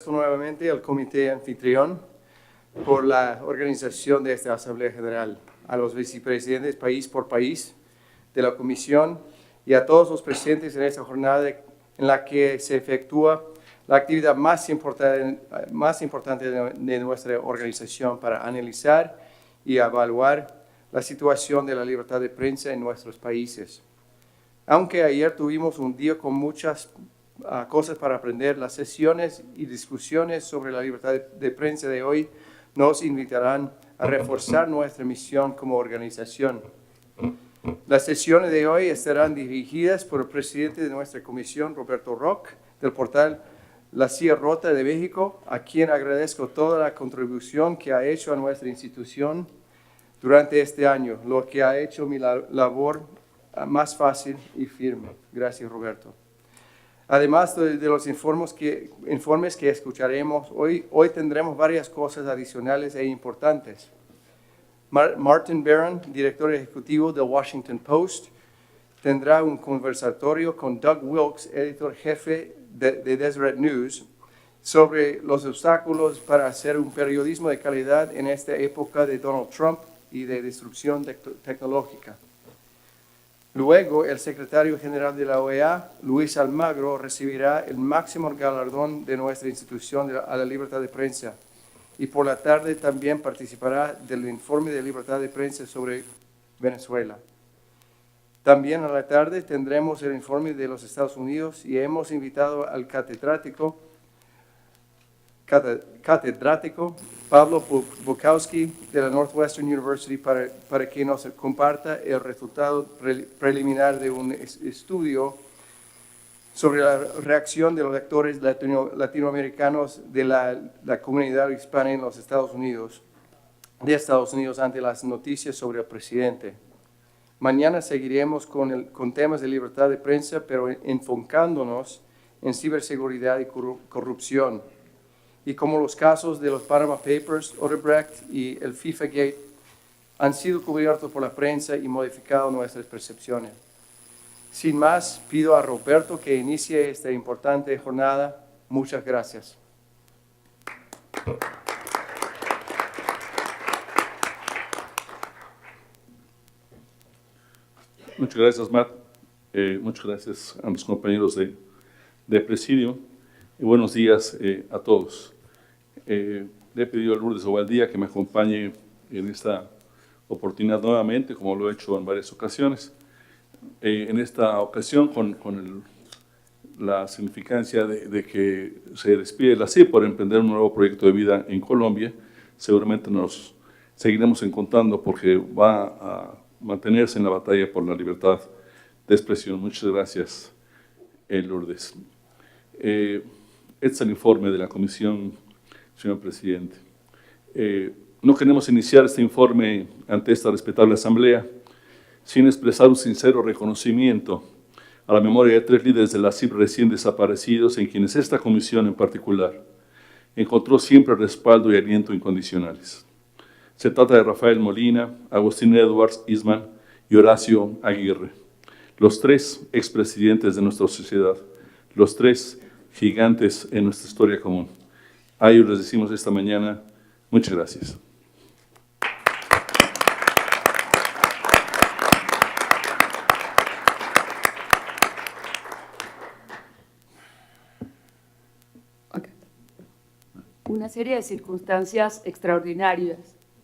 Nuevamente al comité anfitrión por la organización de esta Asamblea General, a los vicepresidentes país por país de la Comisión y a todos los presentes en esta jornada en la que se efectúa la actividad más importante de nuestra organización para analizar y evaluar la situación de la libertad de prensa en nuestros países. Aunque ayer tuvimos un día con muchas cosas para aprender, las sesiones y discusiones sobre la libertad de prensa de hoy nos invitarán a reforzar nuestra misión como organización. Las sesiones de hoy estarán dirigidas por el presidente de nuestra comisión, Roberto Roch, del portal La Silla Rota de México, a quien agradezco toda la contribución que ha hecho a nuestra institución durante este año, lo que ha hecho mi labor más fácil y firme. Gracias, Roberto. Además de los informes que escucharemos, hoy tendremos varias cosas adicionales e importantes. Martin Barron, director ejecutivo del Washington Post, tendrá un conversatorio con Doug Wilkes, editor jefe de Deseret News, sobre los obstáculos para hacer un periodismo de calidad en esta época de Donald Trump y de disrupción tecnológica. Luego, el secretario general de la OEA, Luis Almagro, recibirá el máximo galardón de nuestra institución a la libertad de prensa. Y por la tarde también participará del informe de libertad de prensa sobre Venezuela. También a la tarde tendremos el informe de los Estados Unidos y hemos invitado al catedrático Pablo Bukowski de la Northwestern University para que nos comparta el resultado preliminar de un estudio sobre la reacción de los actores latinoamericanos de la comunidad hispana en los Estados Unidos ante las noticias sobre el presidente. Mañana seguiremos con temas de libertad de prensa, pero enfocándonos en ciberseguridad y corrupción. Y como los casos de los Panama Papers, Odebrecht y el FIFA Gate han sido cubiertos por la prensa y modificado nuestras percepciones. Sin más, pido a Roberto que inicie esta importante jornada. Muchas gracias. Muchas gracias, Matt. Muchas gracias a mis compañeros de presidio y buenos días a todos. Le he pedido a Lourdes Ovaldía que me acompañe en esta oportunidad nuevamente, como lo he hecho en varias ocasiones. En esta ocasión, con la significancia de que se despide la CIP por emprender un nuevo proyecto de vida en Colombia, seguramente nos seguiremos encontrando porque va a mantenerse en la batalla por la libertad de expresión. Muchas gracias, Lourdes. Este es el informe de la Comisión, señor presidente. No queremos iniciar este informe ante esta respetable asamblea sin expresar un sincero reconocimiento a la memoria de 3 líderes de la CIP recién desaparecidos, en quienes esta comisión en particular encontró siempre respaldo y aliento incondicionales. Se trata de Rafael Molina, Agustín Edwards Isman y Horacio Aguirre, los 3 expresidentes de nuestra sociedad, los 3 gigantes en nuestra historia común. A ellos les decimos esta mañana, muchas gracias. Una serie de circunstancias extraordinarias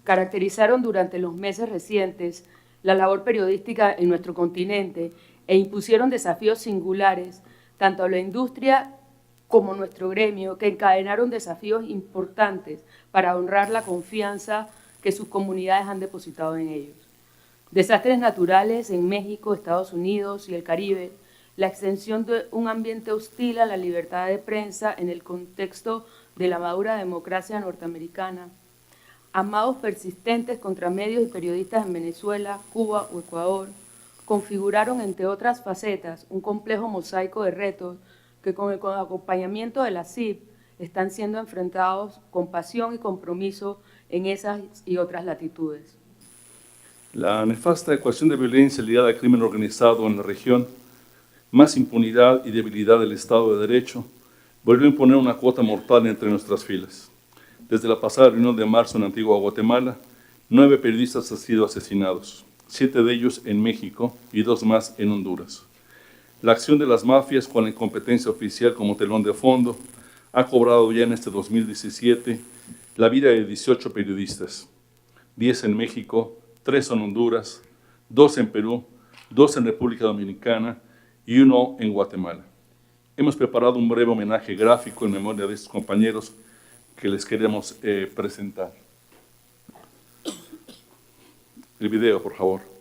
caracterizaron durante los meses recientes la labor periodística en nuestro continente e impusieron desafíos singulares tanto a la industria como nuestro gremio, que encadenaron desafíos importantes para honrar la confianza que sus comunidades han depositado en ellos. Desastres naturales en México, Estados Unidos y el Caribe, la extensión de un ambiente hostil a la libertad de prensa en el contexto de la madura democracia norteamericana, amados persistentes contra medios y periodistas en Venezuela, Cuba o Ecuador, configuraron, entre otras facetas, un complejo mosaico de retos que con el acompañamiento de la CIP están siendo enfrentados con pasión y compromiso en esas y otras latitudes. La nefasta ecuación de violencia ligada al crimen organizado en la región, más impunidad y debilidad del Estado de Derecho, volvió a imponer una cuota mortal entre nuestras filas. Desde la pasada reunión de marzo en Antigua Guatemala, 9 periodistas han sido asesinados, 7 de ellos en México y 2 más en Honduras. La acción de las mafias con la incompetencia oficial como telón de fondo ha cobrado ya en este 2017 la vida de 18 periodistas, 10 en México, 3 en Honduras, 2 en Perú, 2 en República Dominicana y 1 en Guatemala. Hemos preparado un breve homenaje gráfico en memoria de estos compañeros que les queremos presentar. El video, por favor.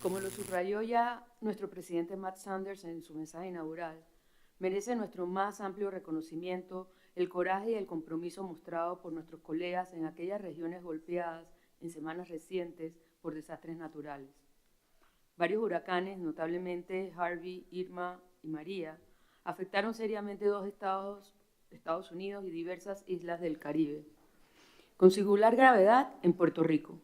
Como lo subrayó ya nuestro presidente Matt Sanders en su mensaje inaugural, merece nuestro más amplio reconocimiento el coraje y el compromiso mostrado por nuestros colegas en aquellas regiones golpeadas en semanas recientes por desastres naturales. Varios huracanes, notablemente Harvey, Irma y María, afectaron seriamente 2 estados de Estados Unidos y diversas islas del Caribe. Con singular gravedad en Puerto Rico.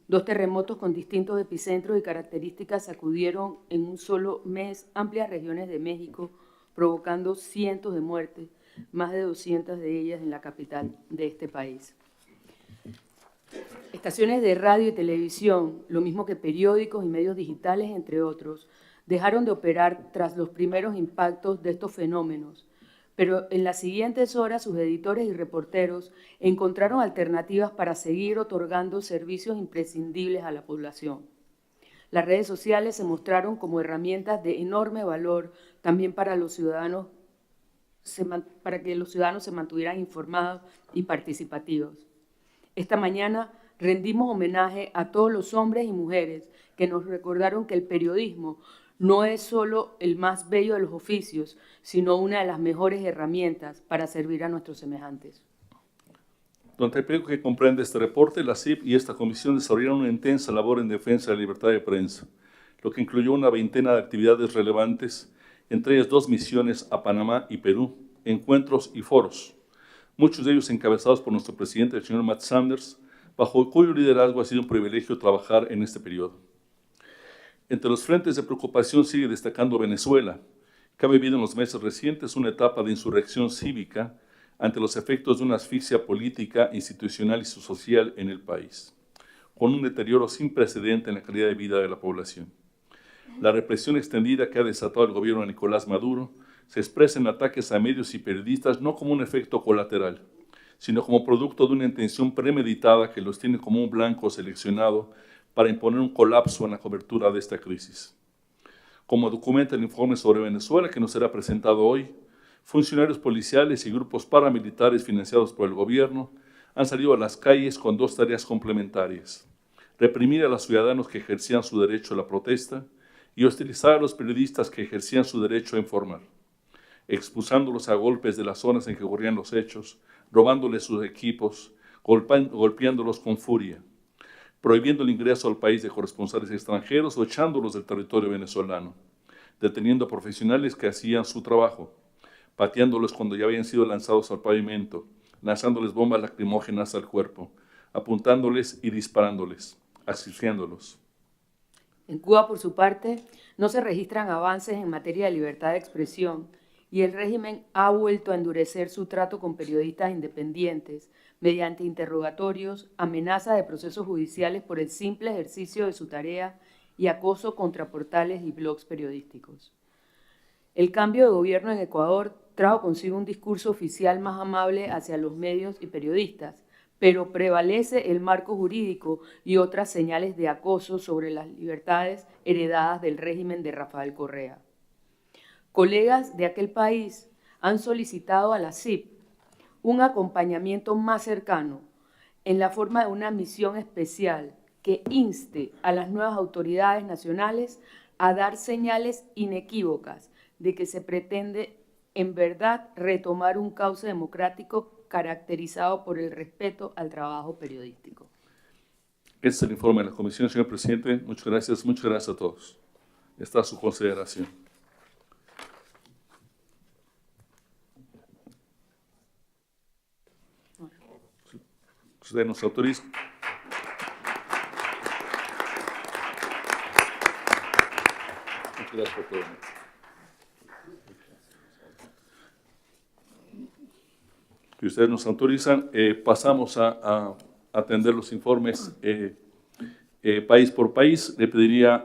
2 terremotos con distintos epicentros y características sacudieron en un solo mes amplias regiones de México, provocando cientos de muertes, más de 200 de ellas en la capital de este país. Estaciones de radio y televisión, lo mismo que periódicos y medios digitales, entre otros, dejaron de operar tras los primeros impactos de estos fenómenos, pero en las siguientes horas sus editores y reporteros encontraron alternativas para seguir otorgando servicios imprescindibles a la población. Las redes sociales se mostraron como herramientas de enorme valor también para los ciudadanos, para que los ciudadanos se mantuvieran informados y participativos. Esta mañana rendimos homenaje a todos los hombres y mujeres que nos recordaron que el periodismo no es solo el más bello de los oficios, sino una de las mejores herramientas para servir a nuestros semejantes. Durante el periodo que comprende este reporte, la CIP y esta comisión desarrollaron una intensa labor en defensa de la libertad de prensa, lo que incluyó una veintena de actividades relevantes, entre ellas 2 misiones a Panamá y Perú, encuentros y foros, muchos de ellos encabezados por nuestro presidente, el señor Matt Sanders, bajo cuyo liderazgo ha sido un privilegio trabajar en este periodo. Entre los frentes de preocupación sigue destacando Venezuela, que ha vivido en los meses recientes una etapa de insurrección cívica ante los efectos de una asfixia política, institucional y social en el país, con un deterioro sin precedente en la calidad de vida de la población. La represión extendida que ha desatado el gobierno de Nicolás Maduro se expresa en ataques a medios y periodistas no como un efecto colateral, sino como producto de una intención premeditada que los tiene como un blanco seleccionado para imponer un colapso en la cobertura de esta crisis. Como documenta el informe sobre Venezuela que nos será presentado hoy, funcionarios policiales y grupos paramilitares financiados por el gobierno han salido a las calles con 2 tareas complementarias: reprimir a los ciudadanos que ejercían su derecho a la protesta y hostilizar a los periodistas que ejercían su derecho a informar, expulsándolos a golpes de las zonas en que ocurrían los hechos, robándoles sus equipos, golpeándolos con furia, prohibiendo el ingreso al país de corresponsales extranjeros o echándolos del territorio venezolano, deteniendo a profesionales que hacían su trabajo, pateándolos cuando ya habían sido lanzados al pavimento, lanzándoles bombas lacrimógenas al cuerpo, apuntándoles y disparándoles, asfixiándolos. En Cuba, por su parte, no se registran avances en materia de libertad de expresión y el régimen ha vuelto a endurecer su trato con periodistas independientes mediante interrogatorios, amenaza de procesos judiciales por el simple ejercicio de su tarea y acoso contra portales y blogs periodísticos. El cambio de gobierno en Ecuador trajo consigo un discurso oficial más amable hacia los medios y periodistas, pero prevalece el marco jurídico y otras señales de acoso sobre las libertades heredadas del régimen de Rafael Correa. Colegas de aquel país han solicitado a la CIP un acompañamiento más cercano en la forma de una misión especial que inste a las nuevas autoridades nacionales a dar señales inequívocas de que se pretende en verdad retomar un cauce democrático caracterizado por el respeto al trabajo periodístico. Este es el informe de la Comisión, señor presidente. Muchas gracias a todos. Está a su consideración. Usted nos autoriza. Muchas gracias por todo. Si ustedes nos autorizan, pasamos a atender los informes país por país. Le pediría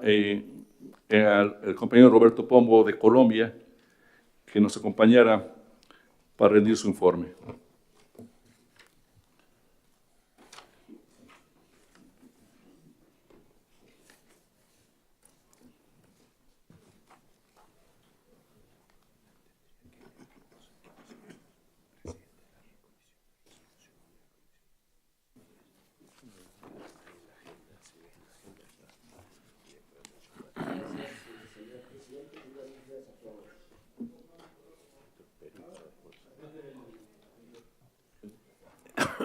al compañero Roberto Pombo de Colombia que nos acompañara para rendir su informe.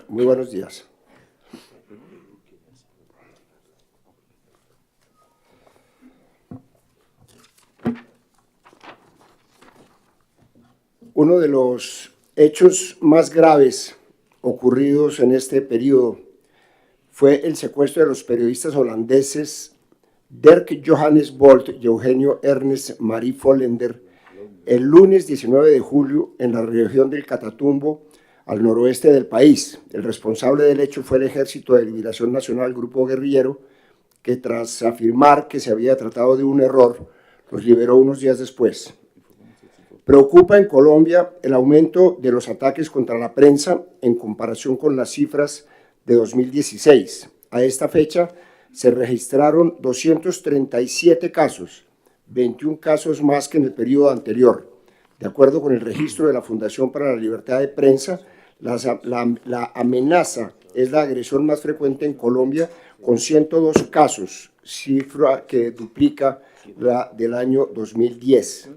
Muy buenos días. Uno de los hechos más graves ocurridos en este periodo fue el secuestro de los periodistas holandeses Dirk Johannes Bolt y Eugenio Ernest Marie Follender el lunes 19 de julio en la región del Catatumbo, al noroeste del país. El responsable del hecho fue el Ejército de Liberación Nacional, grupo guerrillero, que tras afirmar que se había tratado de un error, los liberó unos días después. Preocupa en Colombia el aumento de los ataques contra la prensa en comparación con las cifras de 2016. A esta fecha se registraron 237 casos, 21 casos más que en el periodo anterior. De acuerdo con el registro de la Fundación para la Libertad de Prensa, la amenaza es la agresión más frecuente en Colombia, con 102 casos, cifra que duplica la del año 2010.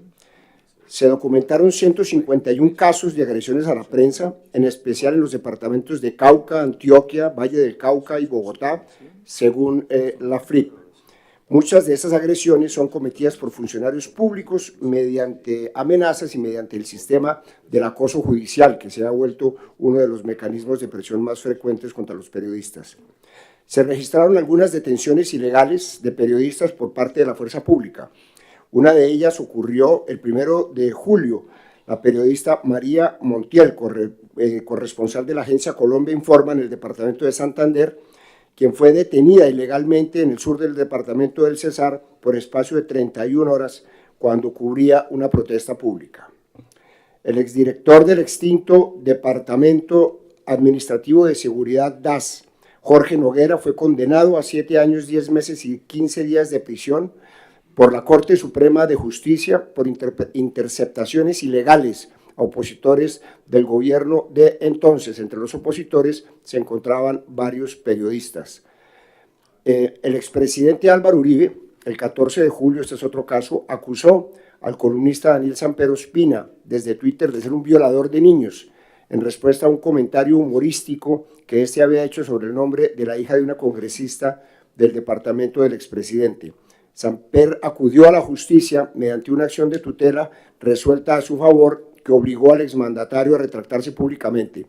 Se documentaron 151 casos de agresiones a la prensa, en especial en los departamentos de Cauca, Antioquia, Valle del Cauca y Bogotá, según la FRIP. Muchas de estas agresiones son cometidas por funcionarios públicos mediante amenazas y mediante el sistema del acoso judicial, que se ha vuelto uno de los mecanismos de presión más frecuentes contra los periodistas. Se registraron algunas detenciones ilegales de periodistas por parte de la fuerza pública. Una de ellas ocurrió el 1 de julio. La periodista María Montiel, corresponsal de la agencia Colombia Informa en el departamento de Santander, quien fue detenida ilegalmente en el sur del departamento del Cesar por espacio de 31 horas cuando cubría una protesta pública. El exdirector del extinto Departamento Administrativo de Seguridad DAS, Jorge Noguera, fue condenado a 7 años, 10 meses y 15 días de prisión por la Corte Suprema de Justicia por interceptaciones ilegales a opositores del gobierno de entonces. Entre los opositores se encontraban varios periodistas. El expresidente Álvaro Uribe, el 14 de julio, este es otro caso, acusó al columnista Daniel Samper Ospina desde Twitter de ser un violador de niños, en respuesta a un comentario humorístico que éste había hecho sobre el nombre de la hija de una congresista del departamento del expresidente. Samper acudió a la justicia mediante una acción de tutela resuelta a su favor que obligó al exmandatario a retractarse públicamente.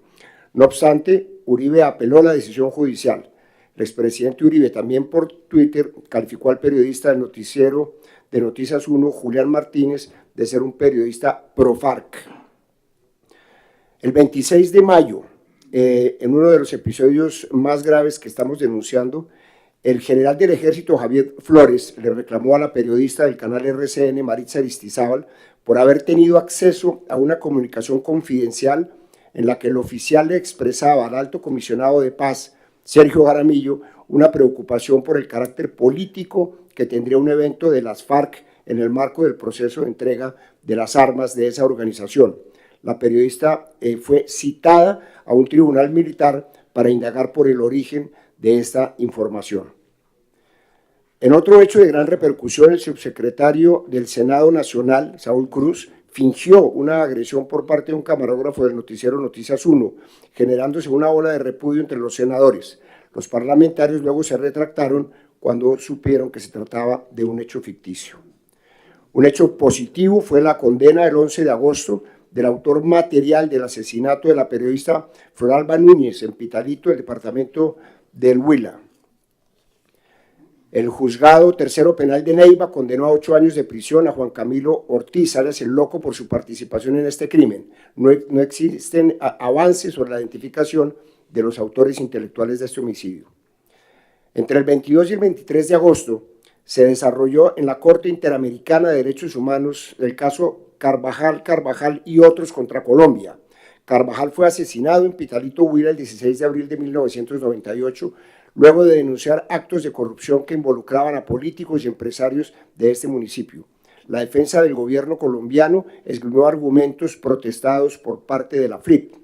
No obstante, Uribe apeló la decisión judicial. El expresidente Uribe también por Twitter calificó al periodista del noticiero de Noticias 1, Julián Martínez, de ser un periodista pro-FARC. El 26 de mayo, en uno de los episodios más graves que estamos denunciando, el general del Ejército Javier Flores le reclamó a la periodista del canal RCN, Maritza Aristizábal, por haber tenido acceso a una comunicación confidencial en la que el oficial le expresaba al alto comisionado de paz, Sergio Jaramillo, una preocupación por el carácter político que tendría un evento de las FARC en el marco del proceso de entrega de las armas de esa organización. La periodista fue citada a un tribunal militar para indagar por el origen de esta información. En otro hecho de gran repercusión, el subsecretario del Senado Nacional, Saúl Cruz, fingió una agresión por parte de un camarógrafo del noticiero Noticias 1, generándose una ola de repudio entre los senadores. Los parlamentarios luego se retractaron cuando supieron que se trataba de un hecho ficticio. Un hecho positivo fue la condena el 11 de agosto del autor material del asesinato de la periodista Floralba Núñez en Pitalito, el departamento del Huila. El juzgado tercero penal de Neiva condenó a 8 años de prisión a Juan Camilo Ortiz, alias El Loco, por su participación en este crimen. No existen avances sobre la identificación de los autores intelectuales de este homicidio. Entre el 22 y el 23 de agosto se desarrolló en la Corte Interamericana de Derechos Humanos el caso Carvajal y otros contra Colombia. Carvajal fue asesinado en Pitalito, Huila, el 16 de abril de 1998, luego de denunciar actos de corrupción que involucraban a políticos y empresarios de este municipio. La defensa del gobierno colombiano esgrimió argumentos protestados por parte de la FRIP.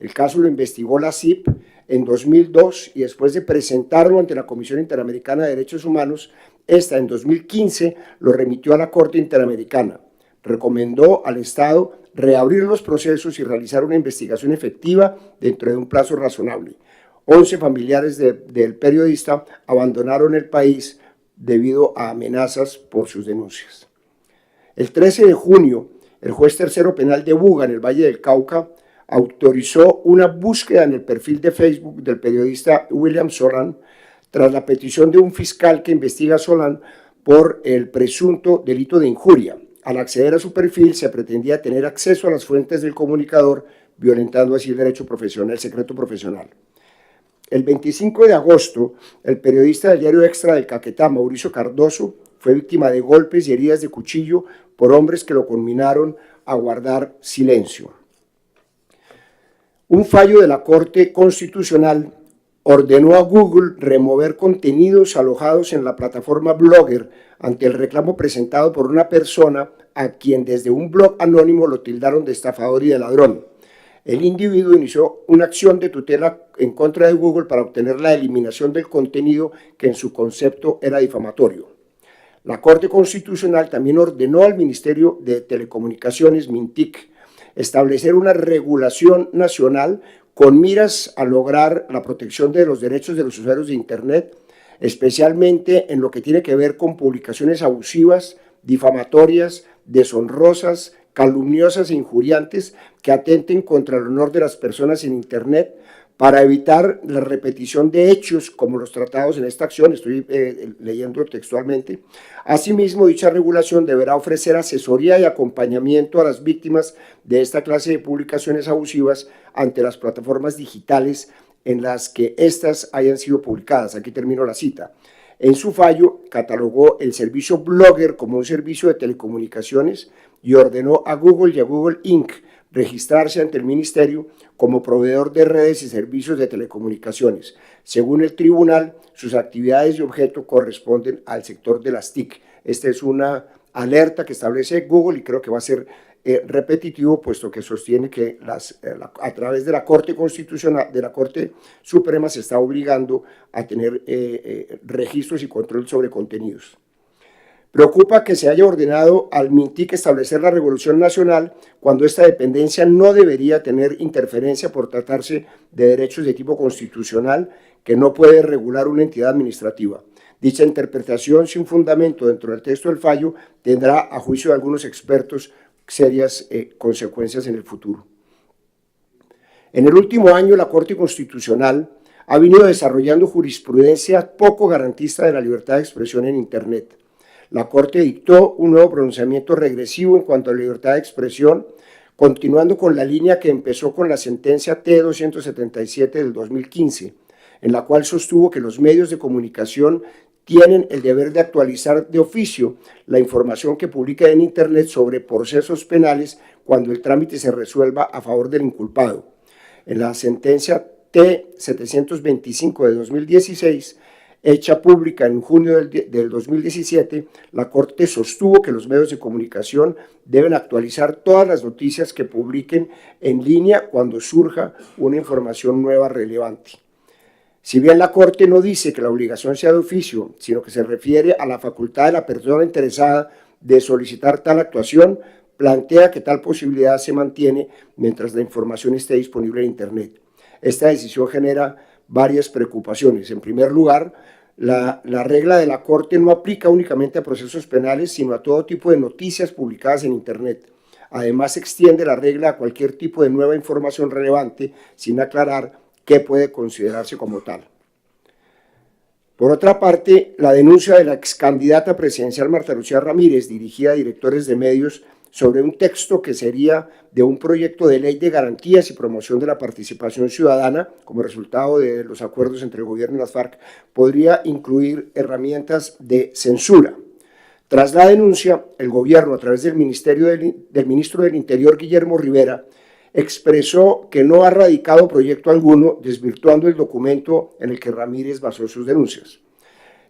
El caso lo investigó la CIP en 2002 y después de presentarlo ante la Comisión Interamericana de Derechos Humanos, esta en 2015 lo remitió a la Corte Interamericana. Recomendó al Estado reabrir los procesos y realizar una investigación efectiva dentro de un plazo razonable. 11 familiares del periodista abandonaron el país debido a amenazas por sus denuncias. El 13 de junio, el juez tercero penal de Buga, en el Valle del Cauca, autorizó una búsqueda en el perfil de Facebook del periodista William Solán, tras la petición de un fiscal que investiga a Solán por el presunto delito de injuria. Al acceder a su perfil, se pretendía tener acceso a las fuentes del comunicador, violentando así el derecho profesional, el secreto profesional. El 25 de agosto, el periodista del diario Extra del Caquetá, Mauricio Cardoso, fue víctima de golpes y heridas de cuchillo por hombres que lo conminaron a guardar silencio. Un fallo de la Corte Constitucional ordenó a Google remover contenidos alojados en la plataforma Blogger ante el reclamo presentado por una persona a quien desde un blog anónimo lo tildaron de estafador y de ladrón. El individuo inició una acción de tutela en contra de Google para obtener la eliminación del contenido que en su concepto era difamatorio. La Corte Constitucional también ordenó al Ministerio de Telecomunicaciones, MINTIC, establecer una regulación nacional con miras a lograr la protección de los derechos de los usuarios de Internet especialmente en lo que tiene que ver con publicaciones abusivas, difamatorias, deshonrosas, calumniosas e injuriantes que atenten contra el honor de las personas en Internet, para evitar la repetición de hechos como los tratados en esta acción, estoy leyendo textualmente. Asimismo, dicha regulación deberá ofrecer asesoría y acompañamiento a las víctimas de esta clase de publicaciones abusivas ante las plataformas digitales en las que éstas hayan sido publicadas. Aquí termino la cita. En su fallo, catalogó el servicio Blogger como un servicio de telecomunicaciones y ordenó a Google y a Google Inc. registrarse ante el Ministerio como proveedor de redes y servicios de telecomunicaciones. Según el tribunal, sus actividades y objeto corresponden al sector de las TIC. Esta es una alerta que establece Google y creo que va a ser repetitivo, puesto que sostiene que a través de la Corte Constitucional, de la Corte Suprema, se está obligando a tener registros y control sobre contenidos. Preocupa que se haya ordenado al MINTIC establecer la regulación nacional cuando esta dependencia no debería tener interferencia por tratarse de derechos de tipo constitucional que no puede regular una entidad administrativa. Dicha interpretación sin fundamento dentro del texto del fallo tendrá, a juicio de algunos expertos, serias consecuencias en el futuro. En el último año, la Corte Constitucional ha venido desarrollando jurisprudencia poco garantista de la libertad de expresión en Internet. La Corte dictó un nuevo pronunciamiento regresivo en cuanto a la libertad de expresión, continuando con la línea que empezó con la sentencia T-277 del 2015, en la cual sostuvo que los medios de comunicación tienen el deber de actualizar de oficio la información que publica en Internet sobre procesos penales cuando el trámite se resuelva a favor del inculpado. En la sentencia T-725 de 2016, hecha pública en junio del 2017, la Corte sostuvo que los medios de comunicación deben actualizar todas las noticias que publiquen en línea cuando surja una información nueva relevante. Si bien la Corte no dice que la obligación sea de oficio, sino que se refiere a la facultad de la persona interesada de solicitar tal actuación, plantea que tal posibilidad se mantiene mientras la información esté disponible en Internet. Esta decisión genera varias preocupaciones. En primer lugar, la regla de la Corte no aplica únicamente a procesos penales, sino a todo tipo de noticias publicadas en Internet. Además, extiende la regla a cualquier tipo de nueva información relevante, sin aclarar qué puede considerarse como tal. Por otra parte, la denuncia de la ex candidata presidencial Marta Lucía Ramírez, dirigida a directores de medios, sobre un texto que sería de un proyecto de ley de garantías y promoción de la participación ciudadana, como resultado de los acuerdos entre el gobierno y las FARC, podría incluir herramientas de censura. Tras la denuncia, el gobierno, a través del ministro del Interior, Guillermo Rivera, expresó que no ha radicado proyecto alguno, desvirtuando el documento en el que Ramírez basó sus denuncias.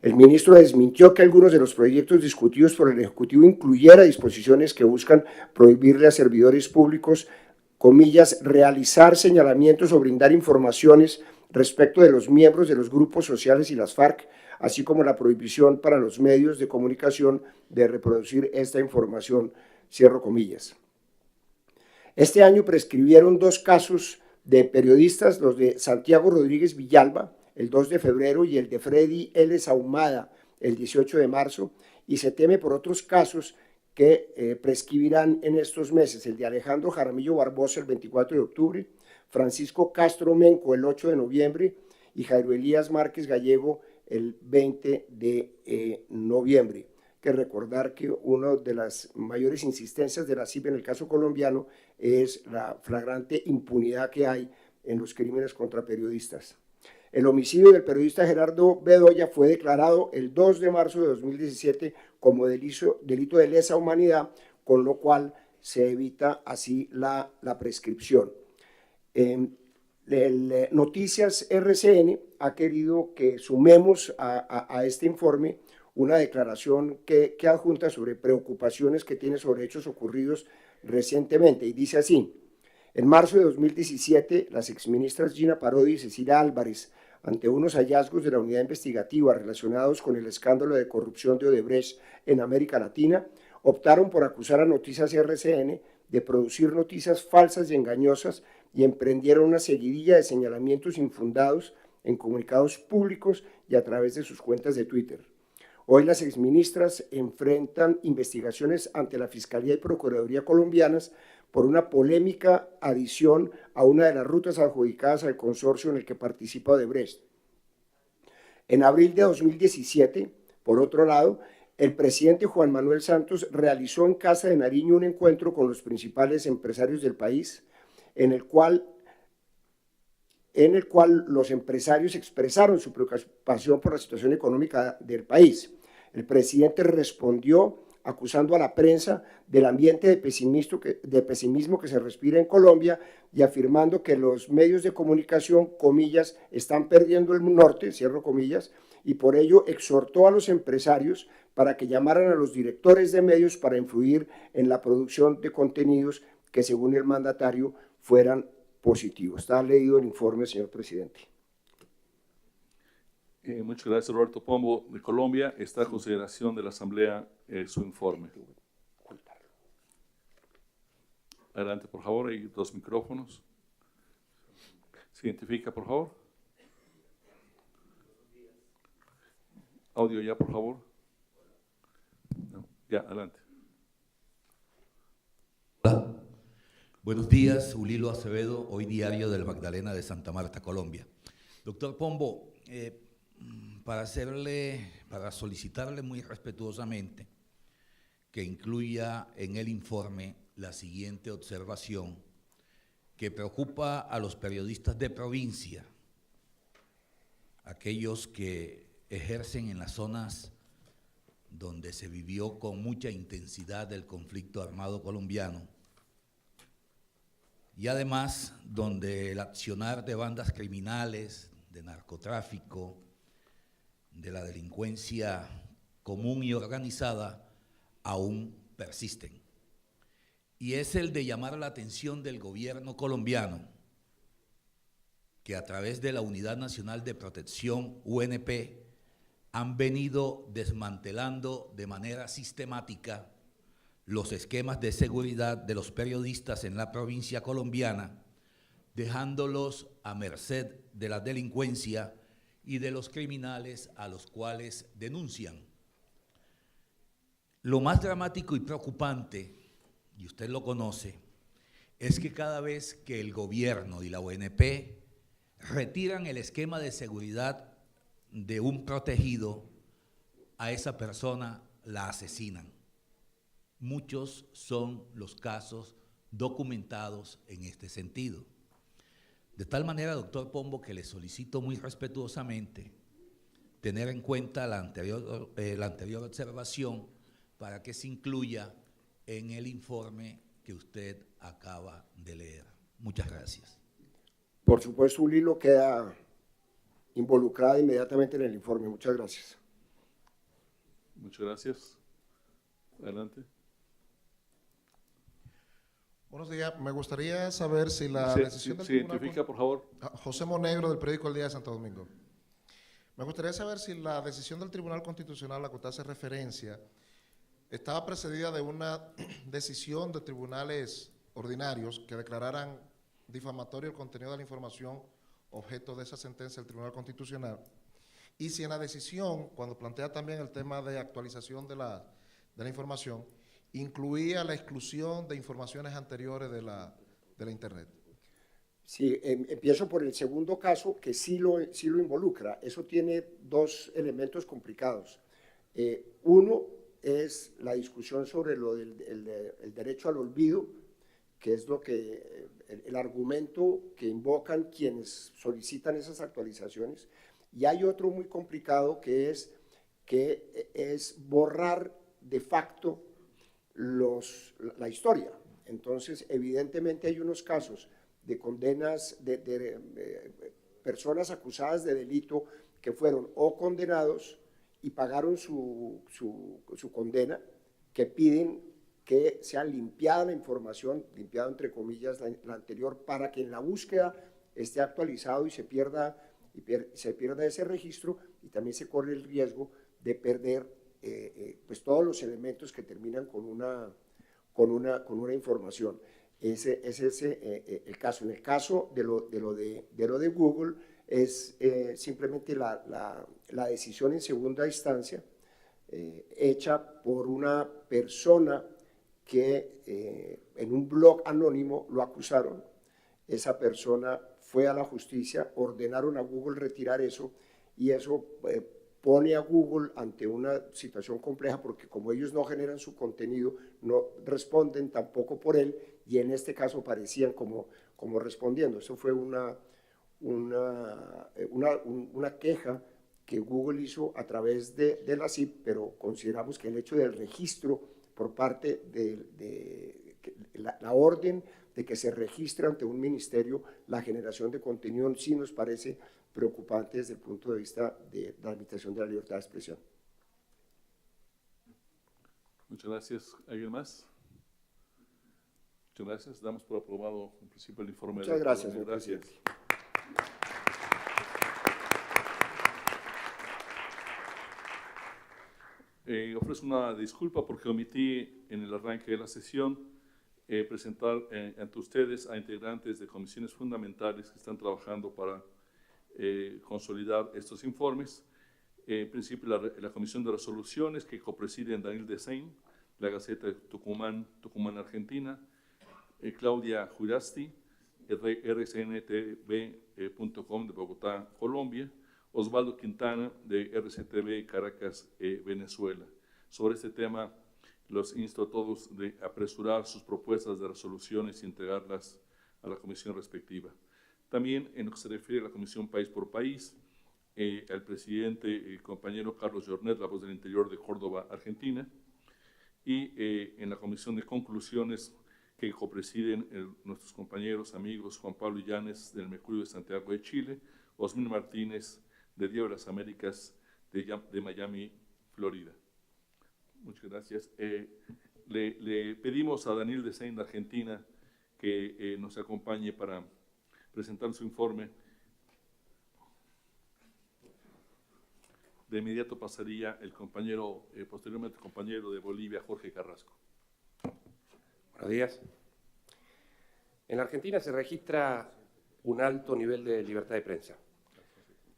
El ministro desmintió que algunos de los proyectos discutidos por el Ejecutivo incluyera disposiciones que buscan prohibirle a servidores públicos, comillas, realizar señalamientos o brindar informaciones respecto de los miembros de los grupos sociales y las FARC, así como la prohibición para los medios de comunicación de reproducir esta información, cierro comillas. Este año prescribieron 2 casos de periodistas, los de Santiago Rodríguez Villalba, el 2 de febrero, y el de Freddy L. Ahumada, el 18 de marzo, y se teme por otros casos que prescribirán en estos meses, el de Alejandro Jaramillo Barbosa, el 24 de octubre, Francisco Castro Menco, el 8 de noviembre, y Jairo Elías Márquez Gallego, el 20 de noviembre. Que recordar que una de las mayores insistencias de la CIP en el caso colombiano es la flagrante impunidad que hay en los crímenes contra periodistas. El homicidio del periodista Gerardo Bedoya fue declarado el 2 de marzo de 2017 como delito de lesa humanidad, con lo cual se evita así la prescripción. Noticias RCN ha querido que sumemos a este informe una declaración que adjunta sobre preocupaciones que tiene sobre hechos ocurridos recientemente, y dice así: en marzo de 2017, las exministras Gina Parodi y Cecilia Álvarez, ante unos hallazgos de la unidad investigativa relacionados con el escándalo de corrupción de Odebrecht en América Latina, optaron por acusar a Noticias RCN de producir noticias falsas y engañosas y emprendieron una seguidilla de señalamientos infundados en comunicados públicos y a través de sus cuentas de Twitter. Hoy las exministras enfrentan investigaciones ante la Fiscalía y Procuraduría colombianas por una polémica adición a una de las rutas adjudicadas al consorcio en el que participa Odebrecht. En abril de 2017, por otro lado, el presidente Juan Manuel Santos realizó en Casa de Nariño un encuentro con los principales empresarios del país, en el cual los empresarios expresaron su preocupación por la situación económica del país. El presidente respondió acusando a la prensa del ambiente de pesimismo que se respira en Colombia y afirmando que los medios de comunicación, comillas, están perdiendo el norte, cierro comillas, y por ello exhortó a los empresarios para que llamaran a los directores de medios para influir en la producción de contenidos que, según el mandatario, fueran positivos. Está leído el informe, señor presidente. Muchas gracias, Roberto Pombo, de Colombia. Está a consideración de la Asamblea su informe. Adelante, por favor, hay 2 micrófonos. ¿Se identifica, por favor? Audio ya, por favor. No, ya, adelante. Hola. Buenos días, Ulilo Acevedo, hoy diario del Magdalena de Santa Marta, Colombia. Doctor Pombo, para solicitarle muy respetuosamente que incluya en el informe la siguiente observación que preocupa a los periodistas de provincia, aquellos que ejercen en las zonas donde se vivió con mucha intensidad el conflicto armado colombiano y además donde el accionar de bandas criminales, de narcotráfico, de la delincuencia común y organizada aún persisten. Y es el de llamar la atención del gobierno colombiano, que a través de la Unidad Nacional de Protección, UNP, han venido desmantelando de manera sistemática los esquemas de seguridad de los periodistas en la provincia colombiana, dejándolos a merced de la delincuencia y de los criminales a los cuales denuncian. Lo más dramático y preocupante, y usted lo conoce, es que cada vez que el gobierno y la ONP retiran el esquema de seguridad de un protegido, a esa persona la asesinan. Muchos son los casos documentados en este sentido. De tal manera, doctor Pombo, que le solicito muy respetuosamente tener en cuenta la anterior observación para que se incluya en el informe que usted acaba de leer. Muchas gracias. Por supuesto, Ulilo queda involucrada inmediatamente en el informe. Muchas gracias. Muchas gracias. Adelante. Buenos días. Me gustaría saber si la decisión del ¿Se Tribunal... identifica, por favor? José Monegro, del periódico El Día de Santo Domingo. Me gustaría saber si la decisión del Tribunal Constitucional a la que usted hace referencia estaba precedida de una decisión de tribunales ordinarios que declararan difamatorio el contenido de la información objeto de esa sentencia del Tribunal Constitucional, y si en la decisión, cuando plantea también el tema de actualización de la información, incluía la exclusión de informaciones anteriores de la Internet. Sí, empiezo por el segundo caso, que sí lo involucra. Eso tiene 2 elementos complicados. Uno es la discusión sobre el derecho al olvido, que es el argumento que invocan quienes solicitan esas actualizaciones. Y hay otro muy complicado que es borrar de facto la historia. Entonces, evidentemente hay unos casos de condenas de personas acusadas de delito que fueron o condenados y pagaron su condena, que piden que sea limpiada la información, limpiada entre comillas la anterior, para que en la búsqueda esté actualizado y se pierda ese registro, y también se corre el riesgo de perder pues todos los elementos que terminan con una información. Ese es el caso. En el caso de lo de Google, es simplemente la decisión en segunda instancia hecha por una persona que en un blog anónimo lo acusaron. Esa persona fue a la justicia, ordenaron a Google retirar eso, y eso pone a Google ante una situación compleja, porque como ellos no generan su contenido, no responden tampoco por él, y en este caso parecían como respondiendo. Eso fue una queja que Google hizo a través de la CIP, pero consideramos que el hecho del registro por parte de la orden de que se registre ante un ministerio la generación de contenido sí nos parece preocupante desde el punto de vista de la limitación de la libertad de expresión. Muchas gracias. ¿Alguien más? Muchas gracias. Damos por aprobado en principio el informe. Muchas gracias, señor presidente. Ofrezco una disculpa porque omití en el arranque de la sesión presentar ante ustedes a integrantes de comisiones fundamentales que están trabajando para consolidar estos informes. En principio, la Comisión de Resoluciones, que copresiden Daniel Dessain, la Gaceta de Tucumán, Argentina, Claudia Jurasti, rcntv.com de Bogotá, Colombia, Osvaldo Quintana, de RCTV Caracas, Venezuela. Sobre este tema, los insto a todos de apresurar sus propuestas de resoluciones y entregarlas a la comisión respectiva. También, en lo que se refiere a la Comisión País por País, al presidente, el compañero Carlos Jornet, la voz del interior de Córdoba, Argentina, y en la Comisión de Conclusiones, que copresiden nuestros compañeros, amigos, Juan Pablo Illanes, del Mercurio de Santiago de Chile, Osmín Martínez, de Diario de las Américas, de Miami, Florida. Muchas gracias. Le pedimos a Daniel Dessain de Argentina que nos acompañe para presentar su informe. De inmediato pasaría el compañero, posteriormente el compañero de Bolivia, Jorge Carrasco. Buenos días. En la Argentina se registra un alto nivel de libertad de prensa.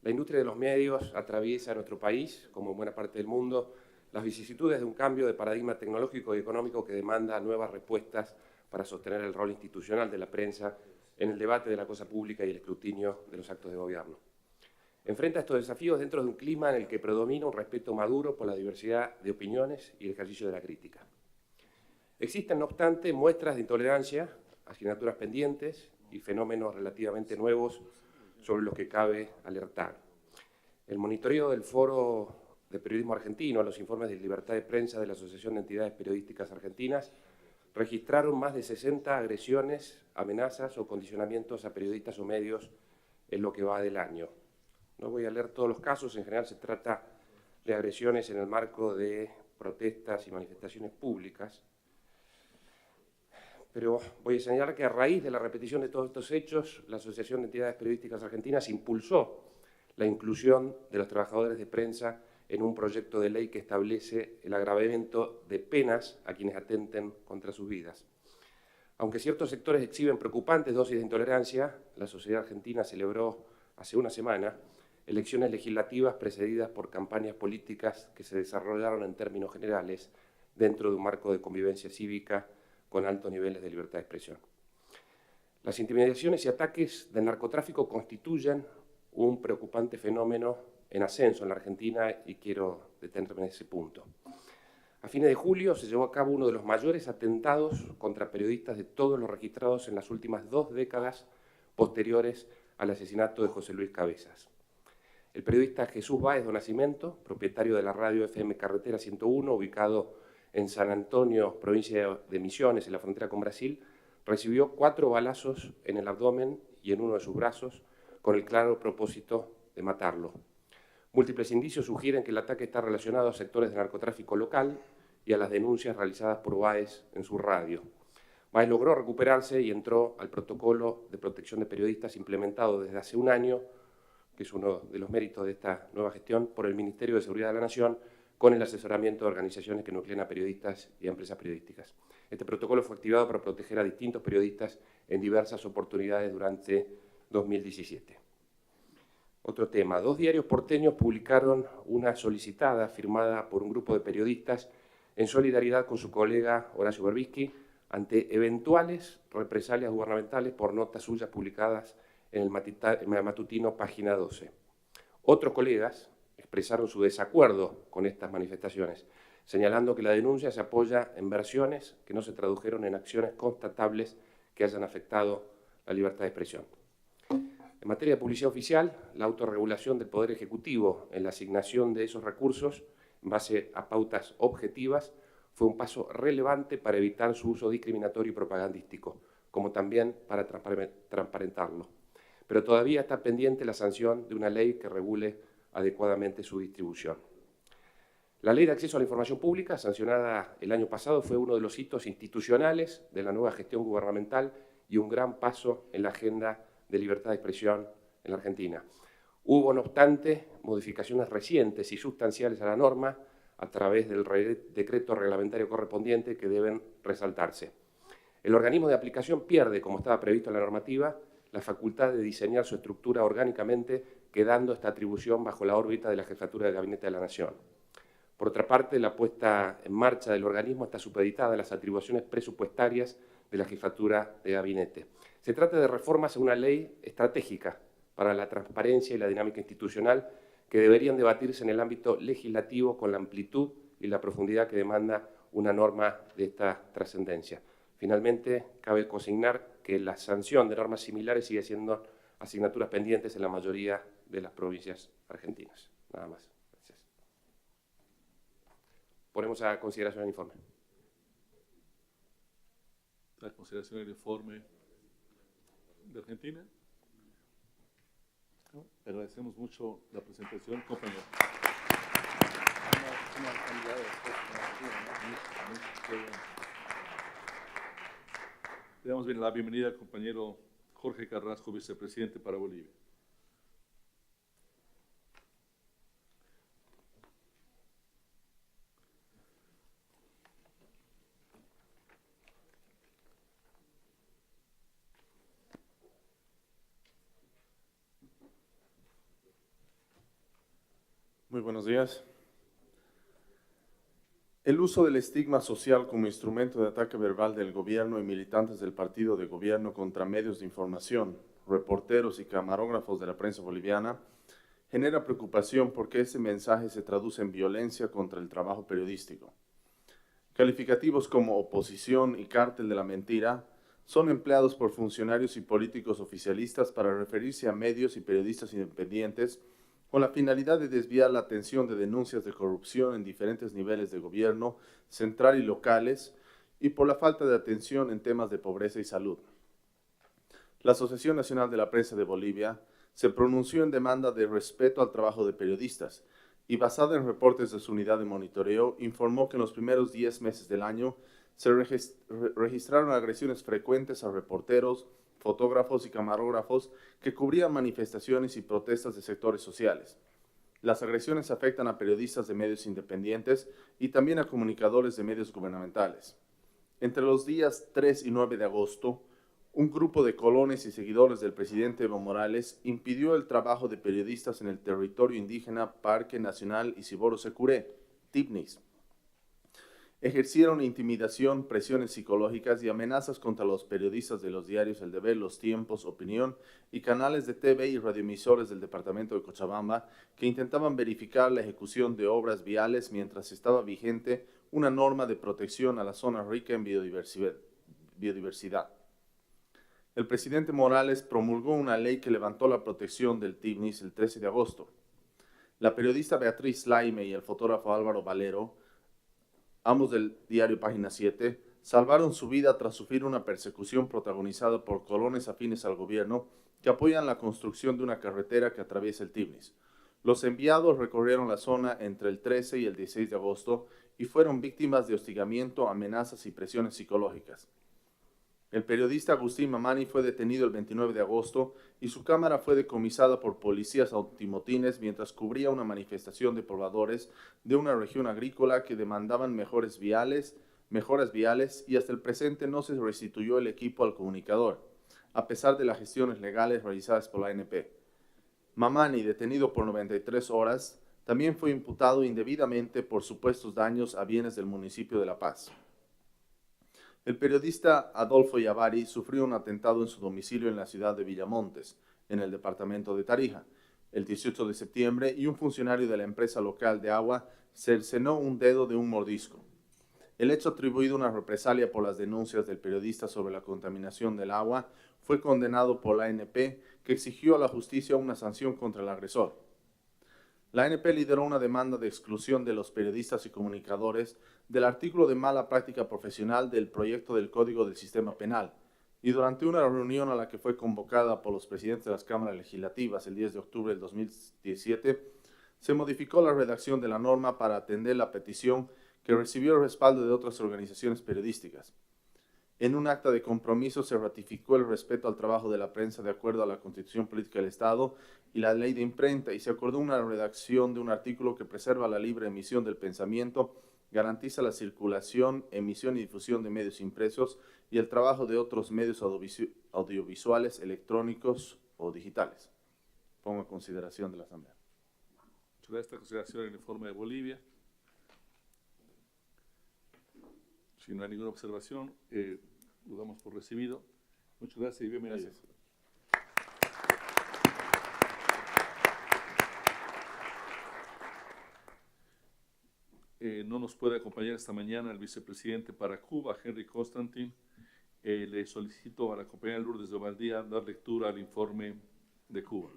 La industria de los medios atraviesa en nuestro país, como en buena parte del mundo, las vicisitudes de un cambio de paradigma tecnológico y económico que demanda nuevas respuestas para sostener el rol institucional de la prensa en el debate de la cosa pública y el escrutinio de los actos de gobierno. Enfrenta estos desafíos dentro de un clima en el que predomina un respeto maduro por la diversidad de opiniones y el ejercicio de la crítica. Existen, no obstante, muestras de intolerancia, asignaturas pendientes y fenómenos relativamente nuevos sobre los que cabe alertar. El monitoreo del Foro de Periodismo Argentino, los informes de libertad de prensa de la Asociación de Entidades Periodísticas Argentinas, registraron más de 60 agresiones, amenazas o condicionamientos a periodistas o medios en lo que va del año. No voy a leer todos los casos, en general se trata de agresiones en el marco de protestas y manifestaciones públicas, pero voy a señalar que a raíz de la repetición de todos estos hechos, la Asociación de Entidades Periodísticas Argentinas impulsó la inclusión de los trabajadores de prensa en un proyecto de ley que establece el agravamiento de penas a quienes atenten contra sus vidas. Aunque ciertos sectores exhiben preocupantes dosis de intolerancia, la sociedad argentina celebró hace una semana elecciones legislativas precedidas por campañas políticas que se desarrollaron en términos generales dentro de un marco de convivencia cívica con altos niveles de libertad de expresión. Las intimidaciones y ataques del narcotráfico constituyen un preocupante fenómeno en ascenso en la Argentina y quiero detenerme en ese punto. A fines de julio se llevó a cabo uno de los mayores atentados contra periodistas de todos los registrados en las últimas 2 décadas posteriores al asesinato de José Luis Cabezas. El periodista Jesús Báez do Nascimento, propietario de la radio FM Carretera 101, ubicado en San Antonio, provincia de Misiones, en la frontera con Brasil, recibió 4 balazos en el abdomen y en uno de sus brazos, con el claro propósito de matarlo. Múltiples indicios sugieren que el ataque está relacionado a sectores de narcotráfico local y a las denuncias realizadas por Báez en su radio. Báez logró recuperarse y entró al protocolo de protección de periodistas implementado desde hace un año, que es uno de los méritos de esta nueva gestión, por el Ministerio de Seguridad de la Nación, con el asesoramiento de organizaciones que nuclean a periodistas y a empresas periodísticas. Este protocolo fue activado para proteger a distintos periodistas en diversas oportunidades durante 2017. Otro tema, 2 diarios porteños publicaron una solicitada firmada por un grupo de periodistas en solidaridad con su colega Horacio Berbisky ante eventuales represalias gubernamentales por notas suyas publicadas en el matutino Página 12. Otros colegas expresaron su desacuerdo con estas manifestaciones, señalando que la denuncia se apoya en versiones que no se tradujeron en acciones constatables que hayan afectado la libertad de expresión. En materia de publicidad oficial, la autorregulación del Poder Ejecutivo en la asignación de esos recursos en base a pautas objetivas fue un paso relevante para evitar su uso discriminatorio y propagandístico, como también para transparentarlo. Pero todavía está pendiente la sanción de una ley que regule adecuadamente su distribución. La Ley de Acceso a la Información Pública, sancionada el año pasado, fue uno de los hitos institucionales de la nueva gestión gubernamental y un gran paso en la agenda de libertad de expresión en la Argentina. Hubo, no obstante, modificaciones recientes y sustanciales a la norma a través del decreto reglamentario correspondiente que deben resaltarse. El organismo de aplicación pierde, como estaba previsto en la normativa, la facultad de diseñar su estructura orgánicamente, quedando esta atribución bajo la órbita de la Jefatura de Gabinete de la Nación. Por otra parte, la puesta en marcha del organismo está supeditada a las atribuciones presupuestarias de la Jefatura de Gabinete. Se trata de reformas a una ley estratégica para la transparencia y la dinámica institucional que deberían debatirse en el ámbito legislativo con la amplitud y la profundidad que demanda una norma de esta trascendencia. Finalmente, cabe consignar que la sanción de normas similares sigue siendo asignaturas pendientes en la mayoría de las provincias argentinas. Nada más. Gracias. Ponemos a consideración el informe. A consideración el informe de Argentina. No, agradecemos mucho la presentación, compañero. Le damos la bienvenida al compañero Jorge Carrasco, vicepresidente para Bolivia. Muy buenos días. El uso del estigma social como instrumento de ataque verbal del gobierno y militantes del partido de gobierno contra medios de información, reporteros y camarógrafos de la prensa boliviana genera preocupación porque ese mensaje se traduce en violencia contra el trabajo periodístico. Calificativos como oposición y cártel de la mentira son empleados por funcionarios y políticos oficialistas para referirse a medios y periodistas independientes con la finalidad de desviar la atención de denuncias de corrupción en diferentes niveles de gobierno, central y locales, y por la falta de atención en temas de pobreza y salud. La Asociación Nacional de la Prensa de Bolivia se pronunció en demanda de respeto al trabajo de periodistas y, basada en reportes de su unidad de monitoreo, informó que en los primeros 10 meses del año se registraron agresiones frecuentes a reporteros, fotógrafos y camarógrafos que cubrían manifestaciones y protestas de sectores sociales. Las agresiones afectan a periodistas de medios independientes y también a comunicadores de medios gubernamentales. Entre los días 3 y 9 de agosto, un grupo de colones y seguidores del presidente Evo Morales impidió el trabajo de periodistas en el territorio indígena Parque Nacional Isiboro Securé, Tibnis. Ejercieron intimidación, presiones psicológicas y amenazas contra los periodistas de los diarios El Deber, Los Tiempos, Opinión y canales de TV y radioemisores del departamento de Cochabamba que intentaban verificar la ejecución de obras viales mientras estaba vigente una norma de protección a la zona rica en biodiversidad. El presidente Morales promulgó una ley que levantó la protección del Tibnis el 13 de agosto. La periodista Beatriz Laime y el fotógrafo Álvaro Valero, ambos del diario Página 7, salvaron su vida tras sufrir una persecución protagonizada por colones afines al gobierno que apoyan la construcción de una carretera que atraviesa el Tibnis. Los enviados recorrieron la zona entre el 13 y el 16 de agosto y fueron víctimas de hostigamiento, amenazas y presiones psicológicas. El periodista Agustín Mamani fue detenido el 29 de agosto y su cámara fue decomisada por policías antimotines mientras cubría una manifestación de pobladores de una región agrícola que demandaban mejoras viales y hasta el presente no se restituyó el equipo al comunicador, a pesar de las gestiones legales realizadas por la ANP. Mamani, detenido por 93 horas, también fue imputado indebidamente por supuestos daños a bienes del municipio de La Paz. El periodista Adolfo Yavari sufrió un atentado en su domicilio en la ciudad de Villamontes, en el departamento de Tarija, el 18 de septiembre, y un funcionario de la empresa local de agua cercenó un dedo de un mordisco. El hecho, atribuido a una represalia por las denuncias del periodista sobre la contaminación del agua, fue condenado por la ANP, que exigió a la justicia una sanción contra el agresor. La ANP lideró una demanda de exclusión de los periodistas y comunicadores del artículo de mala práctica profesional del proyecto del Código del Sistema Penal, y durante una reunión a la que fue convocada por los presidentes de las cámaras legislativas el 10 de octubre del 2017, se modificó la redacción de la norma para atender la petición que recibió el respaldo de otras organizaciones periodísticas. En un acta de compromiso se ratificó el respeto al trabajo de la prensa de acuerdo a la Constitución Política del Estado y la Ley de Imprenta, y se acordó una redacción de un artículo que preserva la libre emisión del pensamiento, garantiza la circulación, emisión y difusión de medios impresos y el trabajo de otros medios audiovisuales, electrónicos o digitales. Pongo a consideración de la Asamblea. Muchas gracias. Esta consideración en el informe de Bolivia. Si no hay ninguna observación, lo damos por recibido. Muchas gracias y bienvenido. Gracias. No nos puede acompañar esta mañana el vicepresidente para Cuba, Henry Constantin. Le solicito a la compañera Lourdes de Ovaldía dar lectura al informe de Cuba.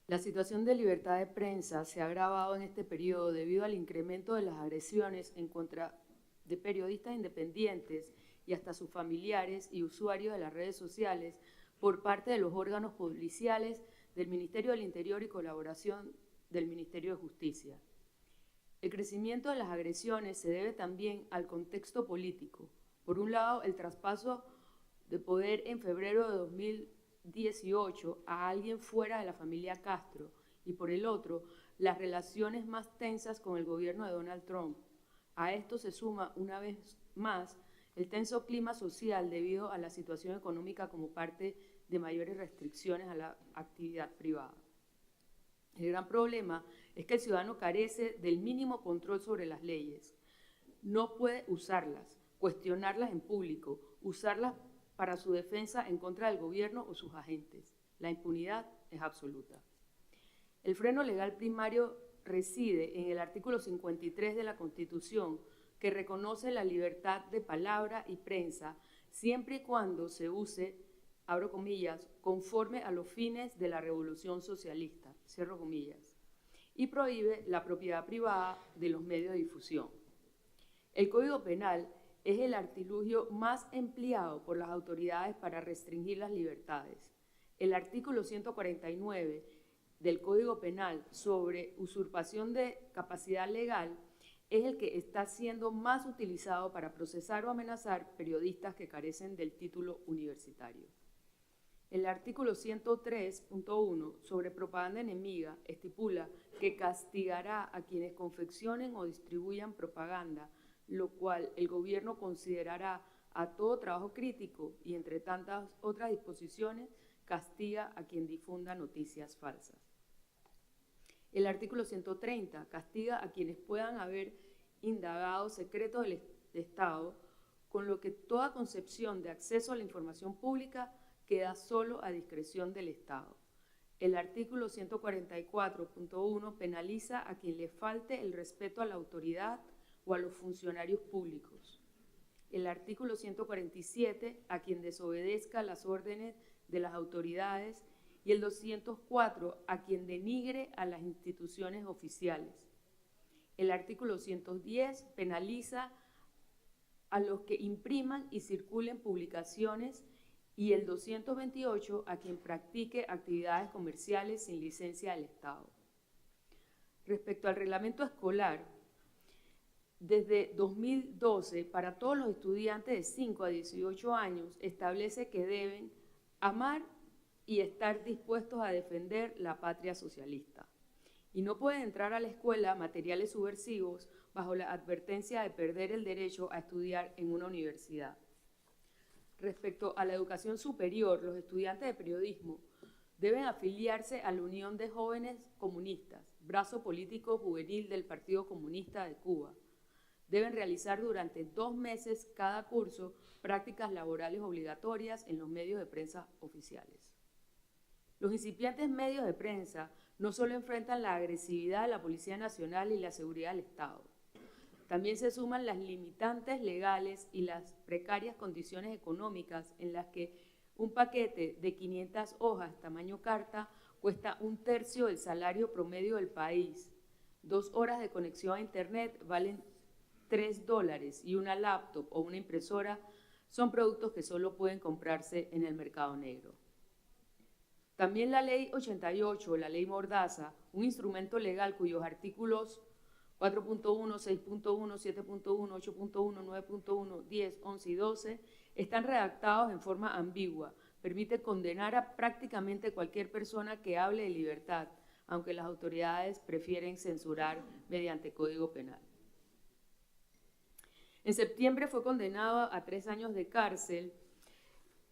La situación de libertad de prensa se ha agravado en este periodo debido al incremento de las agresiones en contra de periodistas independientes y hasta sus familiares y usuarios de las redes sociales por parte de los órganos policiales del Ministerio del Interior y colaboración del Ministerio de Justicia. El crecimiento de las agresiones se debe también al contexto político. Por un lado, el traspaso de poder en febrero de 2018 a alguien fuera de la familia Castro, y por el otro, las relaciones más tensas con el gobierno de Donald Trump. A esto se suma, una vez más, el tenso clima social debido a la situación económica como parte de mayores restricciones a la actividad privada. El gran problema es que el ciudadano carece del mínimo control sobre las leyes. No puede usarlas, cuestionarlas en público, usarlas para su defensa en contra del gobierno o sus agentes. La impunidad es absoluta. El freno legal primario reside en el artículo 53 de la Constitución, que reconoce la libertad de palabra y prensa siempre y cuando se use, abro comillas, conforme a los fines de la revolución socialista, cierro comillas, y prohíbe la propiedad privada de los medios de difusión. El Código Penal es el artilugio más empleado por las autoridades para restringir las libertades. El artículo 149 del Código Penal sobre usurpación de capacidad legal es el que está siendo más utilizado para procesar o amenazar periodistas que carecen del título universitario. El artículo 103.1 sobre propaganda enemiga estipula que castigará a quienes confeccionen o distribuyan propaganda, lo cual el gobierno considerará a todo trabajo crítico y, entre tantas otras disposiciones, castiga a quien difunda noticias falsas. El artículo 130 castiga a quienes puedan haber indagado secretos del Estado, con lo que toda concepción de acceso a la información pública queda solo a discreción del Estado. El artículo 144.1 penaliza a quien le falte el respeto a la autoridad o a los funcionarios públicos. El artículo 147 a quien desobedezca las órdenes de las autoridades, y el 204 a quien denigre a las instituciones oficiales. El artículo 110 penaliza a los que impriman y circulen publicaciones, y el 228 a quien practique actividades comerciales sin licencia del Estado. Respecto al reglamento escolar, desde 2012, para todos los estudiantes de 5 a 18 años, establece que deben amar y estar dispuestos a defender la patria socialista. Y no pueden entrar a la escuela materiales subversivos bajo la advertencia de perder el derecho a estudiar en una universidad. Respecto a la educación superior, los estudiantes de periodismo deben afiliarse a la Unión de Jóvenes Comunistas, brazo político juvenil del Partido Comunista de Cuba. Deben realizar durante 2 meses cada curso prácticas laborales obligatorias en los medios de prensa oficiales. Los incipientes medios de prensa no solo enfrentan la agresividad de la Policía Nacional y la seguridad del Estado, también se suman las limitantes legales y las precarias condiciones económicas en las que un paquete de 500 hojas tamaño carta cuesta 1/3 del salario promedio del país. 2 horas de conexión a Internet valen $3 y una laptop o una impresora son productos que solo pueden comprarse en el mercado negro. También la Ley 88, la Ley Mordaza, un instrumento legal cuyos artículos 4.1, 6.1, 7.1, 8.1, 9.1, 10, 11 y 12 están redactados en forma ambigua. Permite condenar a prácticamente cualquier persona que hable de libertad, aunque las autoridades prefieren censurar mediante Código Penal. En septiembre fue condenado a 3 años de cárcel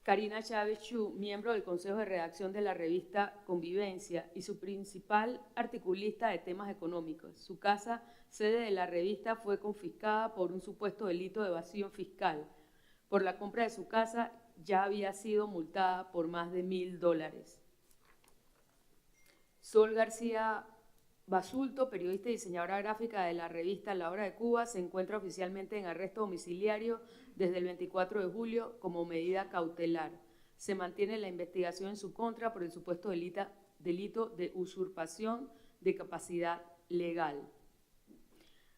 Karina Chávez Chu, miembro del Consejo de Redacción de la revista Convivencia y su principal articulista de temas económicos. Su casa, sede de la revista, fue confiscada por un supuesto delito de evasión fiscal. Por la compra de su casa ya había sido multada por más de $1.000. Sol García Basulto, periodista y diseñadora gráfica de la revista La Hora de Cuba, se encuentra oficialmente en arresto domiciliario desde el 24 de julio como medida cautelar. Se mantiene la investigación en su contra por el supuesto delito de usurpación de capacidad legal.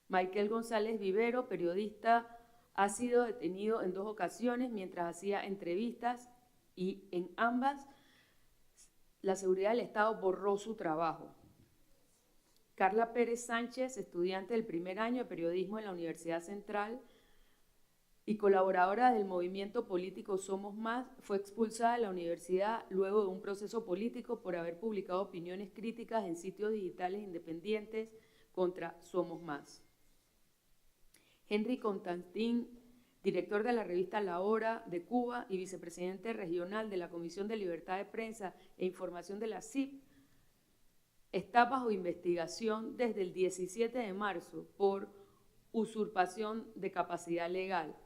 Michael González Vivero, periodista, ha sido detenido en 2 ocasiones mientras hacía entrevistas y en ambas la seguridad del Estado borró su trabajo. Carla Pérez Sánchez, estudiante del primer año de periodismo en la Universidad Central y colaboradora del movimiento político Somos Más, fue expulsada de la universidad luego de un proceso político por haber publicado opiniones críticas en sitios digitales independientes contra Somos Más. Henry Constantín, director de la revista La Hora de Cuba y vicepresidente regional de la Comisión de Libertad de Prensa e Información de la CIP, está bajo investigación desde el 17 de marzo por usurpación de capacidad legal,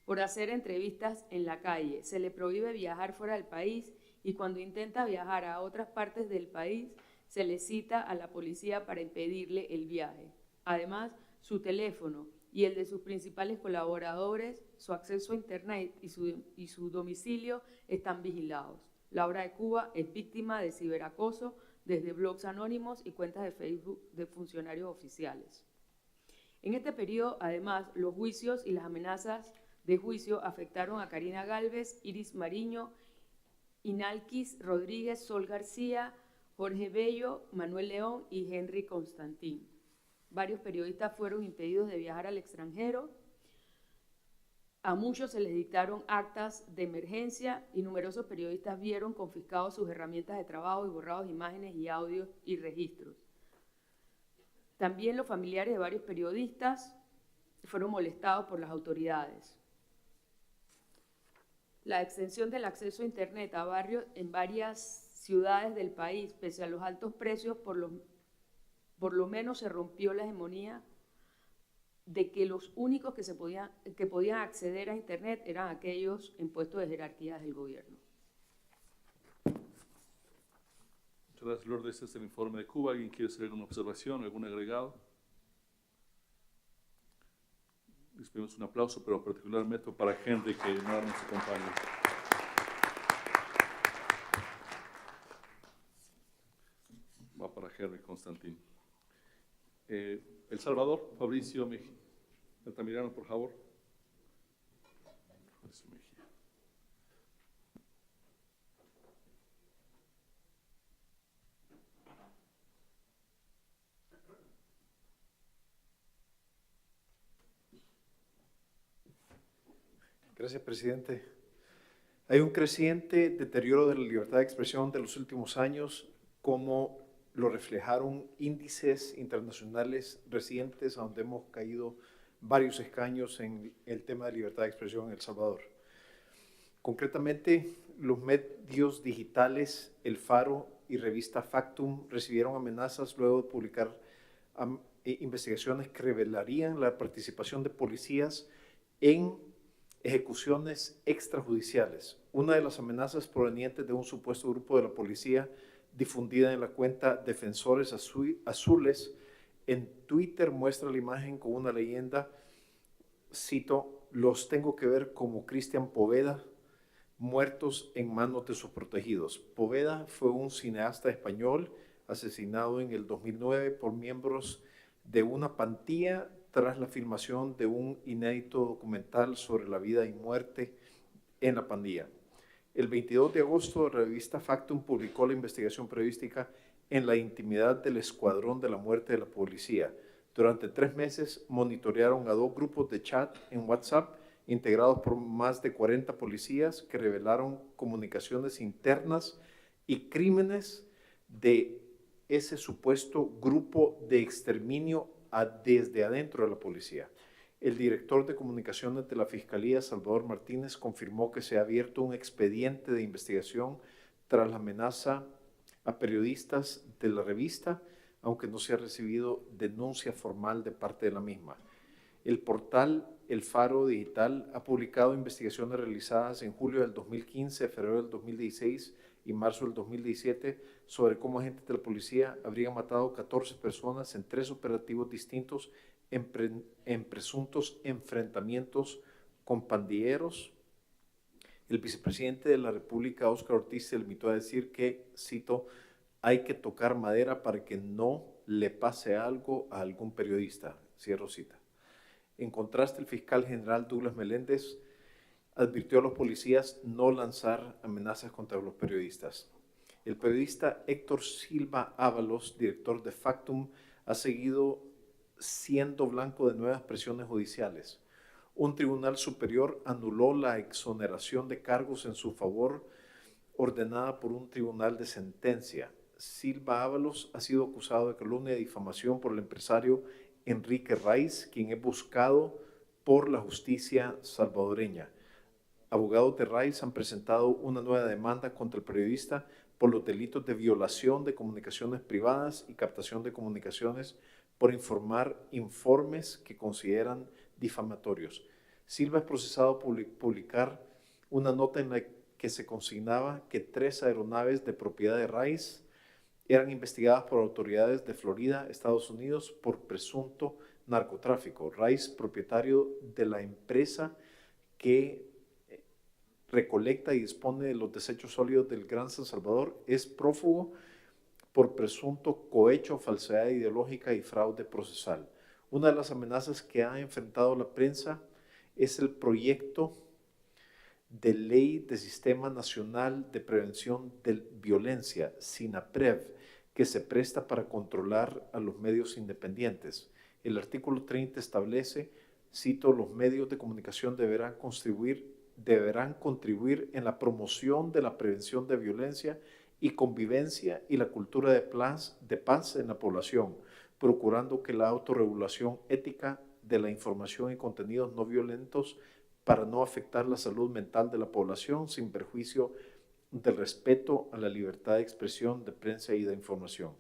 por hacer entrevistas en la calle. Se le prohíbe viajar fuera del país y cuando intenta viajar a otras partes del país, se le cita a la policía para impedirle el viaje. Además, su teléfono y el de sus principales colaboradores, su acceso a Internet y su domicilio están vigilados. La Hora de Cuba es víctima de ciberacoso desde blogs anónimos y cuentas de Facebook de funcionarios oficiales. En este periodo, además, los juicios y las amenazas de juicio afectaron a Karina Gálvez, Iris Mariño, Inalquis Rodríguez, Sol García, Jorge Bello, Manuel León y Henry Constantín. Varios periodistas fueron impedidos de viajar al extranjero. A muchos se les dictaron actas de emergencia y numerosos periodistas vieron confiscados sus herramientas de trabajo y borrados imágenes y audios y registros. También los familiares de varios periodistas fueron molestados por las autoridades. La extensión del acceso a Internet a barrios en varias ciudades del país, pese a los altos precios, por lo menos se rompió la hegemonía de que los únicos que podían acceder a Internet eran aquellos en puestos de jerarquía del gobierno. Muchas gracias, Lourdes. Este es el informe de Cuba. ¿Alguien quiere hacer alguna observación, algún agregado? Les pedimos un aplauso, pero particularmente para Henry, que no nos acompaña. Va para Henry Constantín. El Salvador, Fabricio Mejía. Altamirano, por favor. Fabricio Mejía. Gracias, presidente. Hay un creciente deterioro de la libertad de expresión de los últimos años, como lo reflejaron índices internacionales recientes, donde hemos caído varios escaños en el tema de libertad de expresión en El Salvador. Concretamente, los medios digitales El Faro y revista Factum recibieron amenazas luego de publicar investigaciones que revelarían la participación de policías en ejecuciones extrajudiciales. Una de las amenazas provenientes de un supuesto grupo de la policía difundida en la cuenta Defensores Azules en Twitter muestra la imagen con una leyenda, cito, "Los tengo que ver como Cristian Poveda, muertos en manos de sus protegidos". Poveda fue un cineasta español asesinado en el 2009 por miembros de una pandilla tras la filmación de un inédito documental sobre la vida y muerte en la pandilla. El 22 de agosto, la revista Factum publicó la investigación periodística En la intimidad del escuadrón de la muerte de la policía. Durante 3 meses monitorearon a 2 grupos de chat en WhatsApp integrados por más de 40 policías que revelaron comunicaciones internas y crímenes de ese supuesto grupo de exterminio desde adentro de la policía. El director de comunicaciones de la Fiscalía, Salvador Martínez, confirmó que se ha abierto un expediente de investigación tras la amenaza a periodistas de la revista, aunque no se ha recibido denuncia formal de parte de la misma. El portal El Faro Digital ha publicado investigaciones realizadas en julio del 2015, febrero del 2016 y marzo del 2017 sobre cómo agentes de la policía habrían matado 14 personas en 3 operativos distintos en presuntos enfrentamientos con pandilleros. El vicepresidente de la República, Óscar Ortiz, se limitó a decir que, cito, "hay que tocar madera para que no le pase algo a algún periodista", cierro cita. En contraste, el fiscal general Douglas Meléndez advirtió a los policías no lanzar amenazas contra los periodistas. El periodista Héctor Silva Ábalos, director de Factum, ha seguido siendo blanco de nuevas presiones judiciales. Un tribunal superior anuló la exoneración de cargos en su favor ordenada por un tribunal de sentencia. Silva Ábalos ha sido acusado de calumnia y difamación por el empresario Enrique Raiz, quien es buscado por la justicia salvadoreña. Abogados de Raiz han presentado una nueva demanda contra el periodista por los delitos de violación de comunicaciones privadas y captación de comunicaciones por informar informes que consideran difamatorios. Silva es procesado por publicar una nota en la que se consignaba que 3 aeronaves de propiedad de Raiz eran investigadas por autoridades de Florida, Estados Unidos, por presunto narcotráfico. Raiz, propietario de la empresa que recolecta y dispone de los desechos sólidos del Gran San Salvador, es prófugo por presunto cohecho, falsedad ideológica y fraude procesal. Una de las amenazas que ha enfrentado la prensa es el proyecto de Ley de Sistema Nacional de Prevención de Violencia, SINAPREV, que se presta para controlar a los medios independientes. El artículo 30 establece, cito, "los medios de comunicación deberán contribuir en la promoción de la prevención de violencia y convivencia y la cultura de paz en la población, procurando que la autorregulación ética de la información y contenidos no violentos para no afectar la salud mental de la población sin perjuicio del respeto a la libertad de expresión, de prensa y de información".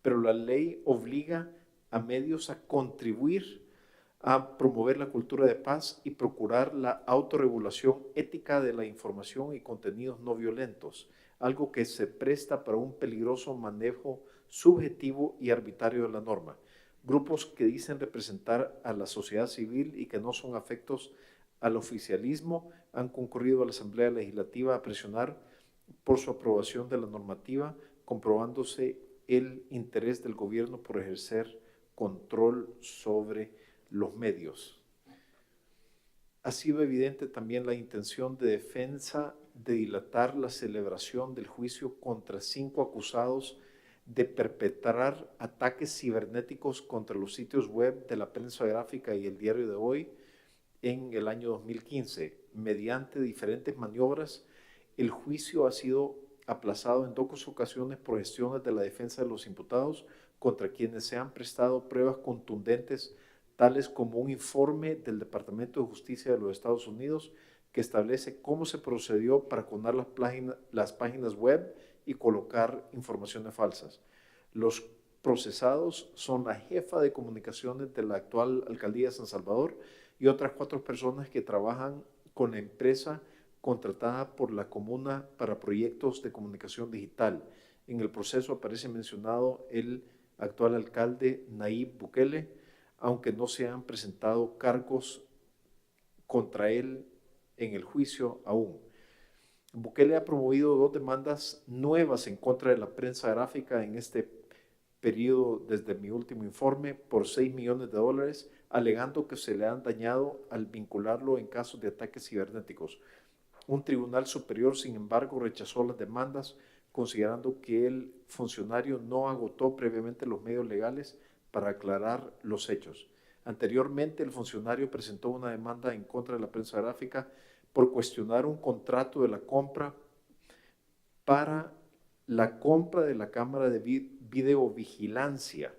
Pero la ley obliga a medios a contribuir a promover la cultura de paz y procurar la autorregulación ética de la información y contenidos no violentos, algo que se presta para un peligroso manejo subjetivo y arbitrario de la norma. Grupos que dicen representar a la sociedad civil y que no son afectos al oficialismo han concurrido a la Asamblea Legislativa a presionar por su aprobación de la normativa, comprobándose el interés del gobierno por ejercer control sobre los medios. Ha sido evidente también la intención de defensa de dilatar la celebración del juicio contra 5 acusados de perpetrar ataques cibernéticos contra los sitios web de la Prensa Gráfica y el Diario de Hoy en el año 2015. Mediante diferentes maniobras, el juicio ha sido aplazado en 2 ocasiones por gestiones de la defensa de los imputados contra quienes se han prestado pruebas contundentes, tales como un informe del Departamento de Justicia de los Estados Unidos que establece cómo se procedió para clonar las páginas web y colocar informaciones falsas. Los procesados son la jefa de comunicaciones de la actual alcaldía de San Salvador y otras 4 personas que trabajan con la empresa contratada por la comuna para proyectos de comunicación digital. En el proceso aparece mencionado el actual alcalde Nayib Bukele, aunque no se han presentado cargos contra él en el juicio aún. Bukele ha promovido 2 demandas nuevas en contra de la prensa gráfica en este periodo desde mi último informe por $6 millones, alegando que se le han dañado al vincularlo en casos de ataques cibernéticos. Un tribunal superior, sin embargo, rechazó las demandas, considerando que el funcionario no agotó previamente los medios legales para aclarar los hechos. Anteriormente, el funcionario presentó una demanda en contra de la prensa gráfica por cuestionar un contrato de la compra para la compra de la cámara de videovigilancia,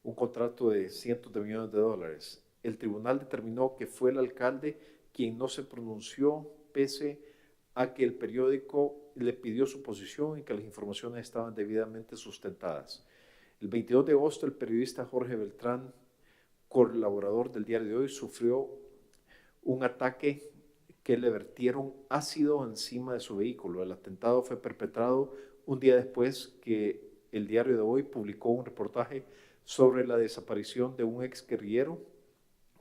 un contrato de cientos de millones de dólares. El tribunal determinó que fue el alcalde quien no se pronunció pese a que el periódico le pidió su posición y que las informaciones estaban debidamente sustentadas. El 22 de agosto, el periodista Jorge Beltrán, colaborador del Diario de Hoy, sufrió un ataque que le vertieron ácido encima de su vehículo. El atentado fue perpetrado un día después que el Diario de Hoy publicó un reportaje sobre la desaparición de un exguerrillero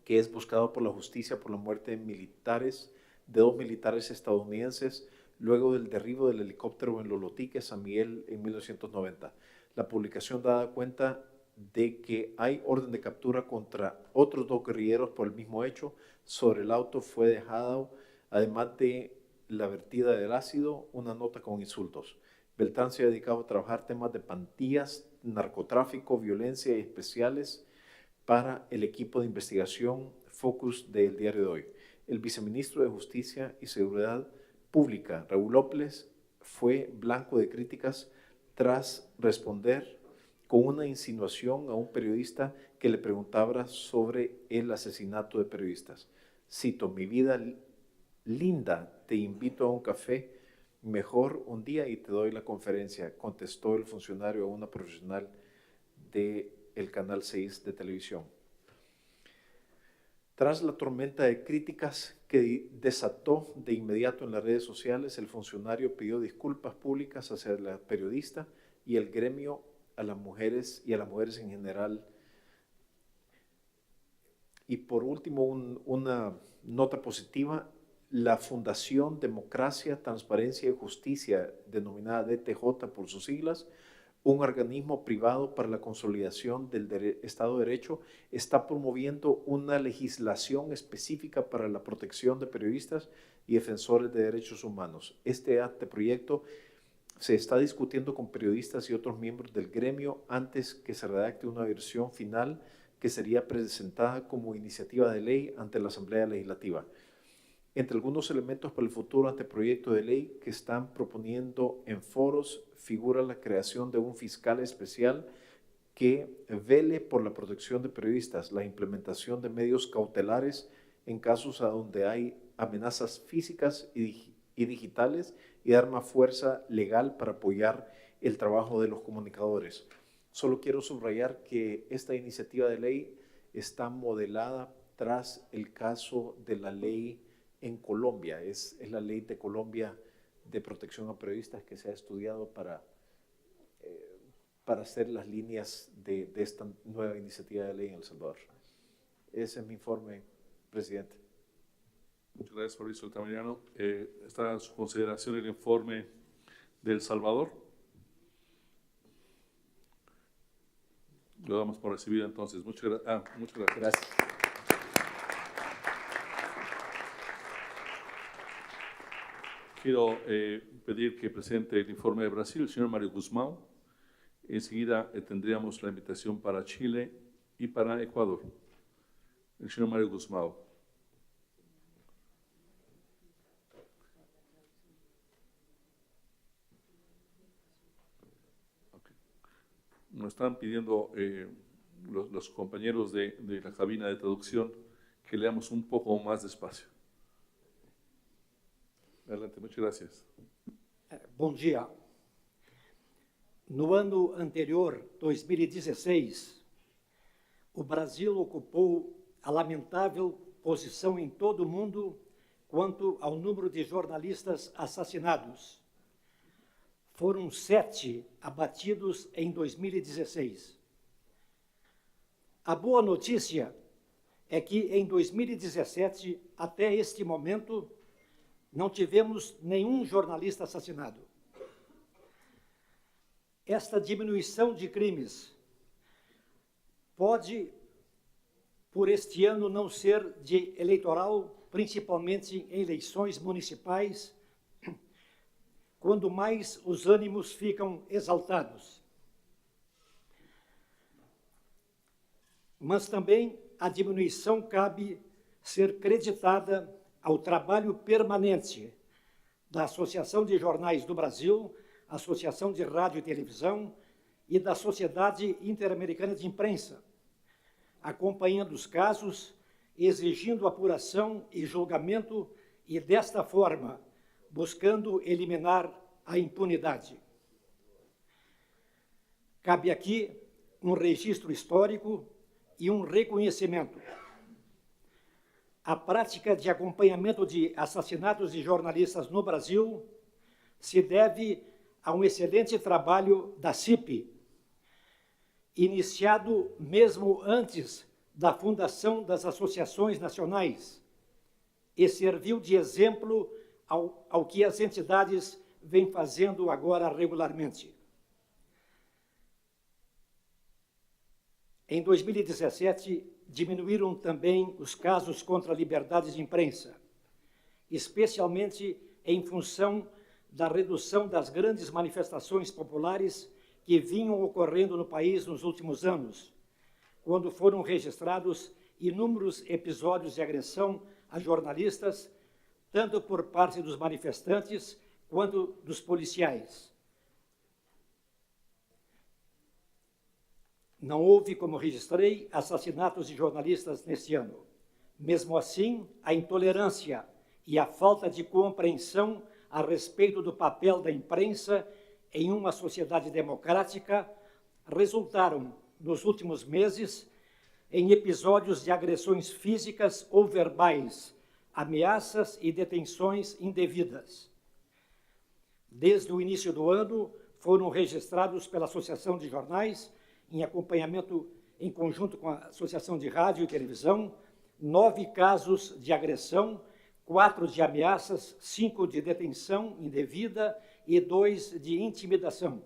que es buscado por la justicia por la muerte de 2 militares estadounidenses luego del derribo del helicóptero en Lolotique, San Miguel, en 1990. La publicación da cuenta de que hay orden de captura contra otros 2 guerrilleros por el mismo hecho. Sobre el auto fue dejado, además de la vertida del ácido, una nota con insultos. Beltrán se ha dedicado a trabajar temas de pandillas, narcotráfico, violencia y especiales para el equipo de investigación Focus del Diario de Hoy. El viceministro de Justicia y Seguridad Pública, Raúl López, fue blanco de críticas tras responder con una insinuación a un periodista que le preguntaba sobre el asesinato de periodistas. Cito: mi vida linda, te invito a un café, mejor un día y te doy la conferencia, contestó el funcionario a una profesional del Canal 6 de televisión. Tras la tormenta de críticas que desató de inmediato en las redes sociales, el funcionario pidió disculpas públicas hacia la periodista y el gremio a las mujeres y a las mujeres en general. Y por último, una nota positiva: la Fundación Democracia, Transparencia y Justicia, denominada DTJ por sus siglas, un organismo privado para la consolidación del Estado de Derecho, está promoviendo una legislación específica para la protección de periodistas y defensores de derechos humanos. Este anteproyecto se está discutiendo con periodistas y otros miembros del gremio antes que se redacte una versión final que sería presentada como iniciativa de ley ante la Asamblea Legislativa. Entre algunos elementos para el futuro anteproyecto de ley que están proponiendo en foros figura la creación de un fiscal especial que vele por la protección de periodistas, la implementación de medios cautelares en casos a donde hay amenazas físicas y digitales y dar más fuerza legal para apoyar el trabajo de los comunicadores. Solo quiero subrayar que esta iniciativa de ley está modelada tras el caso de la ley en Colombia. Es la ley de Colombia de protección a periodistas que se ha estudiado para hacer las líneas de esta nueva iniciativa de ley en El Salvador. Ese es mi informe, presidente. Muchas gracias, Fabricio Altamirano. ¿Está a su consideración el informe de El Salvador? Lo damos por recibido entonces. Muchas gracias. Gracias. Quiero pedir que presente el informe de Brasil el señor Mario Guzmán. Enseguida tendríamos la invitación para Chile y para Ecuador. El señor Mario Guzmán. Okay. Nos están pidiendo los compañeros de la cabina de traducción que leamos un poco más despacio. Adelante, muchas gracias. Bom dia. No ano anterior, 2016, o Brasil ocupou a lamentável posição em todo o mundo quanto ao número de jornalistas assassinados. Foram 7 abatidos em 2016. A boa notícia é que em 2017, até este momento, não tivemos nenhum jornalista assassinado. Esta diminuição de crimes pode, por este ano, não ser de eleitoral, principalmente em eleições municipais, quando mais os ânimos ficam exaltados. Mas também a diminuição cabe ser creditada ao trabalho permanente da Associação de Jornais do Brasil, Associação de Rádio e Televisão e da Sociedade Interamericana de Imprensa, acompanhando os casos, exigindo apuração e julgamento e, desta forma, buscando eliminar a impunidade. Cabe aqui um registro histórico e um reconhecimento. A prática de acompanhamento de assassinatos de jornalistas no Brasil se deve a um excelente trabalho da CIP, iniciado mesmo antes da fundação das associações nacionais, e serviu de exemplo ao que as entidades vêm fazendo agora regularmente. Em 2017, diminuíram também os casos contra a liberdade de imprensa, especialmente em função da redução das grandes manifestações populares que vinham ocorrendo no país nos últimos anos, quando foram registrados inúmeros episódios de agressão a jornalistas, tanto por parte dos manifestantes quanto dos policiais. Não houve, como registrei, assassinatos de jornalistas neste ano. Mesmo assim, a intolerância e a falta de compreensão a respeito do papel da imprensa em uma sociedade democrática resultaram, nos últimos meses, em episódios de agressões físicas ou verbais, ameaças e detenções indevidas. Desde o início do ano, foram registrados pela Associação de Jornais, em acompanhamento em conjunto com a Associação de Rádio e Televisão, 9 casos de agressão, 4 de ameaças, 5 de detenção indevida e 2 de intimidação.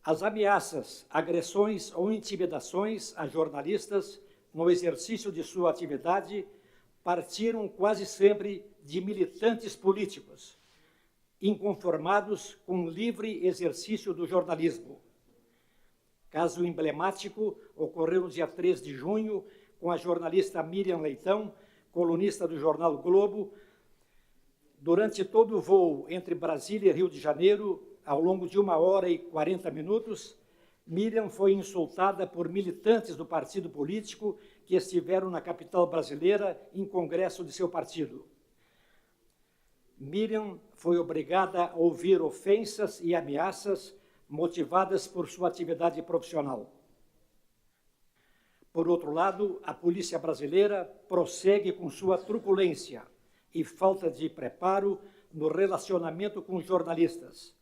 As ameaças, agressões ou intimidações a jornalistas no exercício de sua atividade partiram quase sempre de militantes políticos, inconformados com o livre exercício do jornalismo. Caso emblemático ocorreu no dia 3 de junho, com a jornalista Miriam Leitão, colunista do jornal Globo. Durante todo o voo entre Brasília e Rio de Janeiro, ao longo de 1h40, Miriam foi insultada por militantes do partido político que estiveram na capital brasileira em congresso de seu partido. Miriam foi obrigada a ouvir ofensas e ameaças motivadas por sua atividade profissional. Por outro lado, a polícia brasileira prossegue com sua truculência e falta de preparo no relacionamento com jornalistas.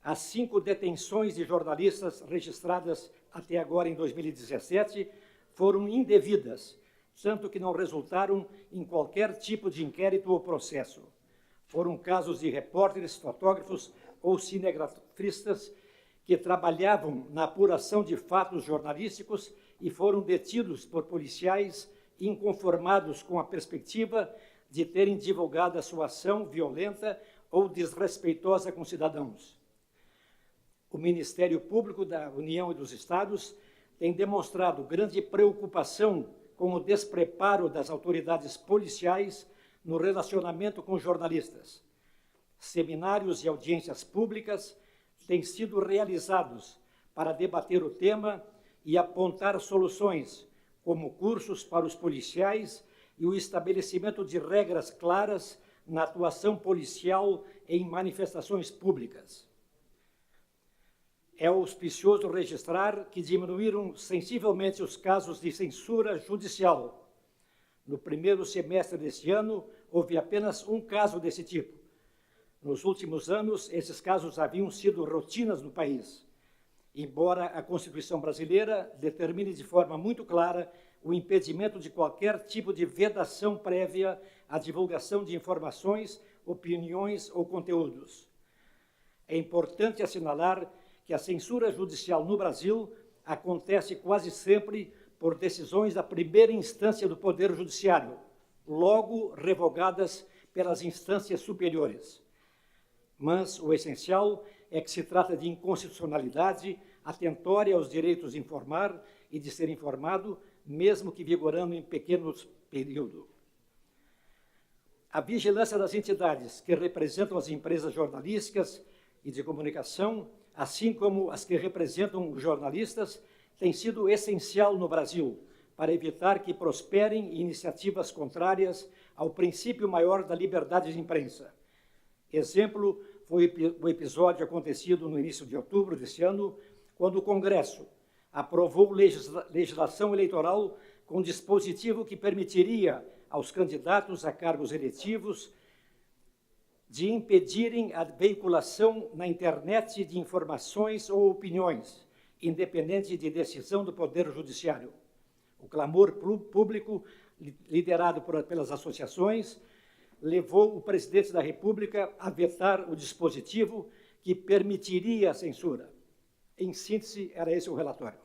As 5 detenções de jornalistas registradas até agora em 2017 foram indevidas, tanto que não resultaram em qualquer tipo de inquérito ou processo. Foram casos de repórteres, fotógrafos ou cinegrafistas que trabalhavam na apuração de fatos jornalísticos e foram detidos por policiais inconformados com a perspectiva de terem divulgado a sua ação violenta ou desrespeitosa com cidadãos. O Ministério Público da União e dos Estados tem demonstrado grande preocupação com o despreparo das autoridades policiais no relacionamento com jornalistas. Seminários e audiências públicas têm sido realizados para debater o tema e apontar soluções, como cursos para os policiais e o estabelecimento de regras claras na atuação policial em manifestações públicas. É auspicioso registrar que diminuíram sensivelmente os casos de censura judicial. No primeiro semestre deste ano, houve apenas um caso desse tipo. Nos últimos anos, esses casos haviam sido rotinas no país, embora a Constituição brasileira determine de forma muito clara o impedimento de qualquer tipo de vedação prévia à divulgação de informações, opiniões ou conteúdos. É importante assinalar que a censura judicial no Brasil acontece quase sempre por decisões da primeira instância do Poder Judiciário, logo revogadas pelas instâncias superiores. Mas o essencial é que se trata de inconstitucionalidade atentória aos direitos de informar e de ser informado, mesmo que vigorando em pequenos períodos. A vigilância das entidades que representam as empresas jornalísticas e de comunicação, assim como as que representam os jornalistas, tem sido essencial no Brasil para evitar que prosperem iniciativas contrárias ao princípio maior da liberdade de imprensa. Exemplo foi o episódio acontecido no início de outubro deste ano, quando o Congresso aprovou legislação eleitoral com dispositivo que permitiria aos candidatos a cargos eletivos de impedirem a veiculação na internet de informações ou opiniões, independente de decisão do Poder Judiciário. O clamor público, liderado pelas associações, levou o presidente da República a vetar o dispositivo que permitiria a censura. Em síntese, era esse o relatório.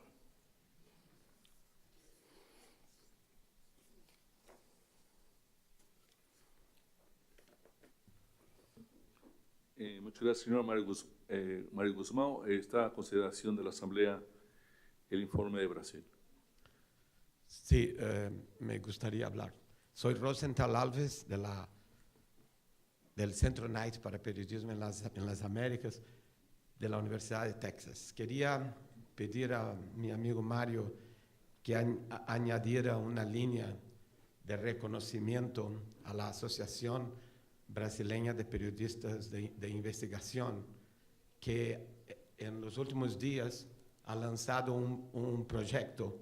Muchas gracias, señor Mario Guzmán. Está a consideración de la Asamblea el informe de Brasil. Sí, me gustaría hablar. Soy Rosenthal Alves, del Centro Knight para Periodismo en las Américas, de la Universidad de Texas. Quería pedir a mi amigo Mario que añadiera una línea de reconocimiento a la Asociación Brasileña de Periodistas de Investigación, que en los últimos días ha lanzado un proyecto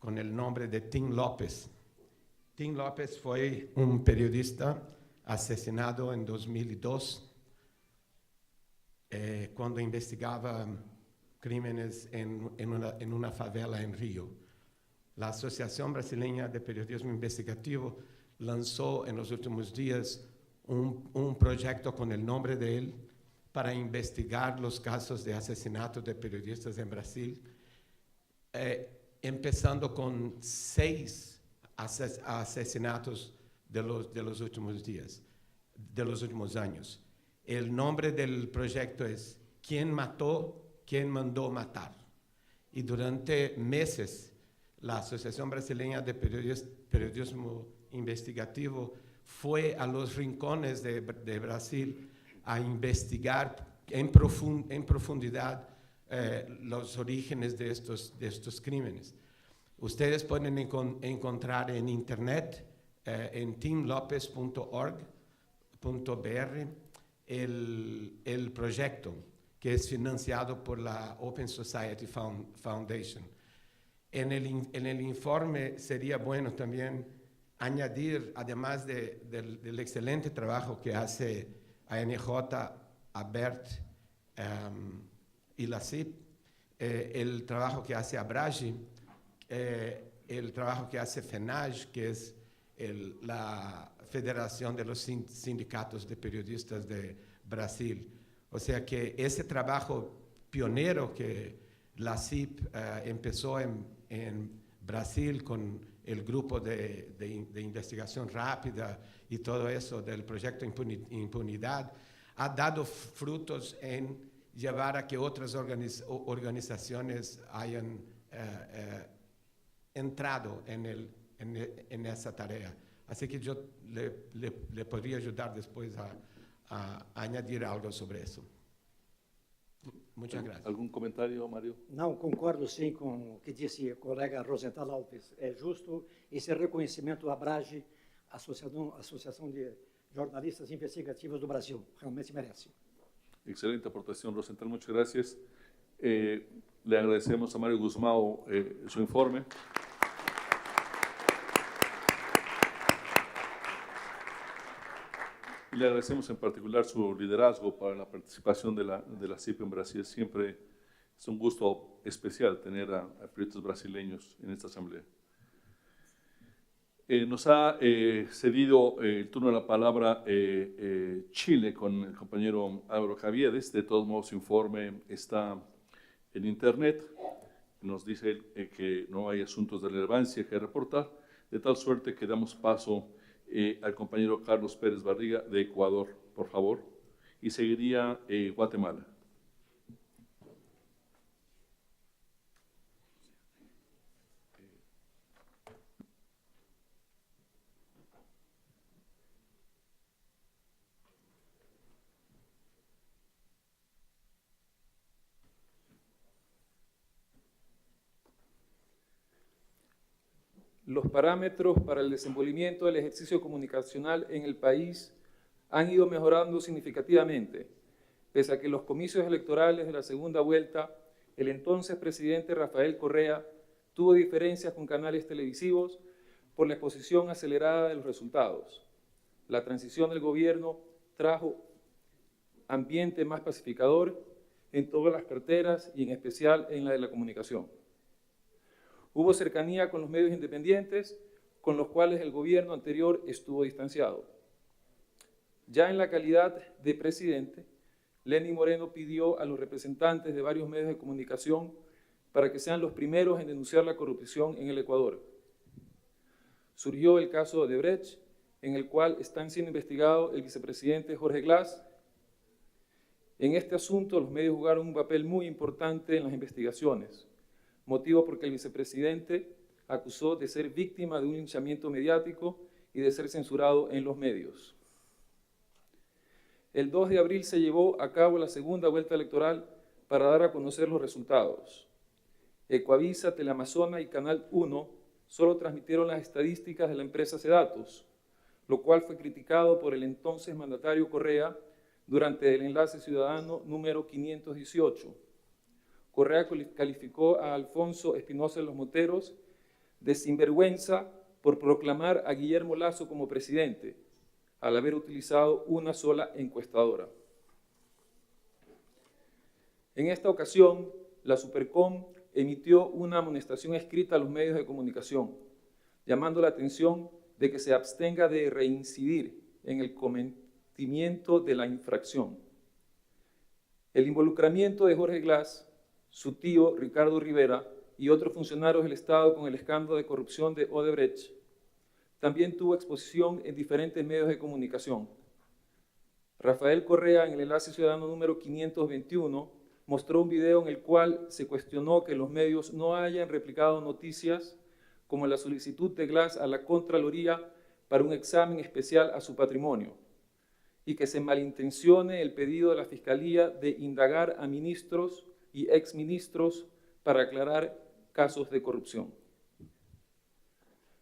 con el nombre de Tim Lopes. Tim Lopes fue un periodista asesinado en 2002 cuando investigaba crímenes en una favela en Río. La Asociación Brasileña de Periodismo Investigativo lanzó en los últimos días un proyecto con el nombre de él para investigar los casos de asesinato de periodistas en Brasil, empezando con 6 asesinatos de los últimos días, de los últimos años. El nombre del proyecto es ¿Quién mató? ¿Quién mandó matar? Y durante meses, la Asociación Brasileña de Periodismo Investigativo fue a los rincones de Brasil a investigar en profundidad los orígenes de estos crímenes. Ustedes pueden encontrar en internet, en timlopes.org.br, el proyecto que es financiado por la Open Society Foundation. En el informe sería bueno también añadir, además del excelente trabajo que hace ANJ, ABERT y la CIP, el trabajo que hace ABRAGE, el trabajo que hace FENAGE, que es la Federación de los Sindicatos de Periodistas de Brasil. O sea que ese trabajo pionero que la CIP empezó en Brasil con el grupo de investigación rápida y todo eso del proyecto Impunidad, ha dado frutos en llevar a que otras organizaciones hayan entrado en esa tarea. Así que yo le podría ayudar después a añadir algo sobre eso. Muchas gracias. ¿Algún comentario, Mario? Não, concordo sim com o que disse o colega Rosenthal Alves. É justo esse reconhecimento à ABRAGE, Associação de jornalistas investigativos do Brasil. Realmente merece. Excelente aportación, Rosenthal, muchas gracias. Le agradecemos a Mario Guzmán su informe. Y le agradecemos en particular su liderazgo para la participación de la CIP en Brasil. Siempre es un gusto especial tener a periodistas brasileños en esta asamblea. Nos ha cedido el turno de la palabra Chile con el compañero Álvaro Caviedes. De todos modos, su informe está en internet. Nos dice que no hay asuntos de relevancia que reportar, de tal suerte que damos paso al compañero Carlos Pérez Barriga de Ecuador, por favor, y seguiría Guatemala. Los parámetros para el desenvolvimiento del ejercicio comunicacional en el país han ido mejorando significativamente, pese a que en los comicios electorales de la segunda vuelta, el entonces presidente Rafael Correa tuvo diferencias con canales televisivos por la exposición acelerada de los resultados. La transición del gobierno trajo ambiente más pacificador en todas las carteras y en especial en la de la comunicación. Hubo cercanía con los medios independientes, con los cuales el gobierno anterior estuvo distanciado. Ya en la calidad de presidente, Lenín Moreno pidió a los representantes de varios medios de comunicación para que sean los primeros en denunciar la corrupción en el Ecuador. Surgió el caso de Odebrecht, en el cual están siendo investigados el vicepresidente Jorge Glass. En este asunto, los medios jugaron un papel muy importante en las investigaciones, motivo porque el vicepresidente acusó de ser víctima de un linchamiento mediático y de ser censurado en los medios. El 2 de abril se llevó a cabo la segunda vuelta electoral para dar a conocer los resultados. Ecuavisa, Teleamazona y Canal 1 solo transmitieron las estadísticas de la empresa Cedatos, lo cual fue criticado por el entonces mandatario Correa durante el enlace ciudadano número 518. Correa calificó a Alfonso Espinosa de los Monteros de sinvergüenza por proclamar a Guillermo Lasso como presidente, al haber utilizado una sola encuestadora. En esta ocasión, la Supercom emitió una amonestación escrita a los medios de comunicación, llamando la atención de que se abstenga de reincidir en el cometimiento de la infracción. El involucramiento de Jorge Glass, su tío Ricardo Rivera y otros funcionarios del Estado con el escándalo de corrupción de Odebrecht también tuvo exposición en diferentes medios de comunicación. Rafael Correa, en el enlace ciudadano número 521, mostró un video en el cual se cuestionó que los medios no hayan replicado noticias como la solicitud de Glass a la Contraloría para un examen especial a su patrimonio y que se malintencione el pedido de la Fiscalía de indagar a ministros y exministros para aclarar casos de corrupción.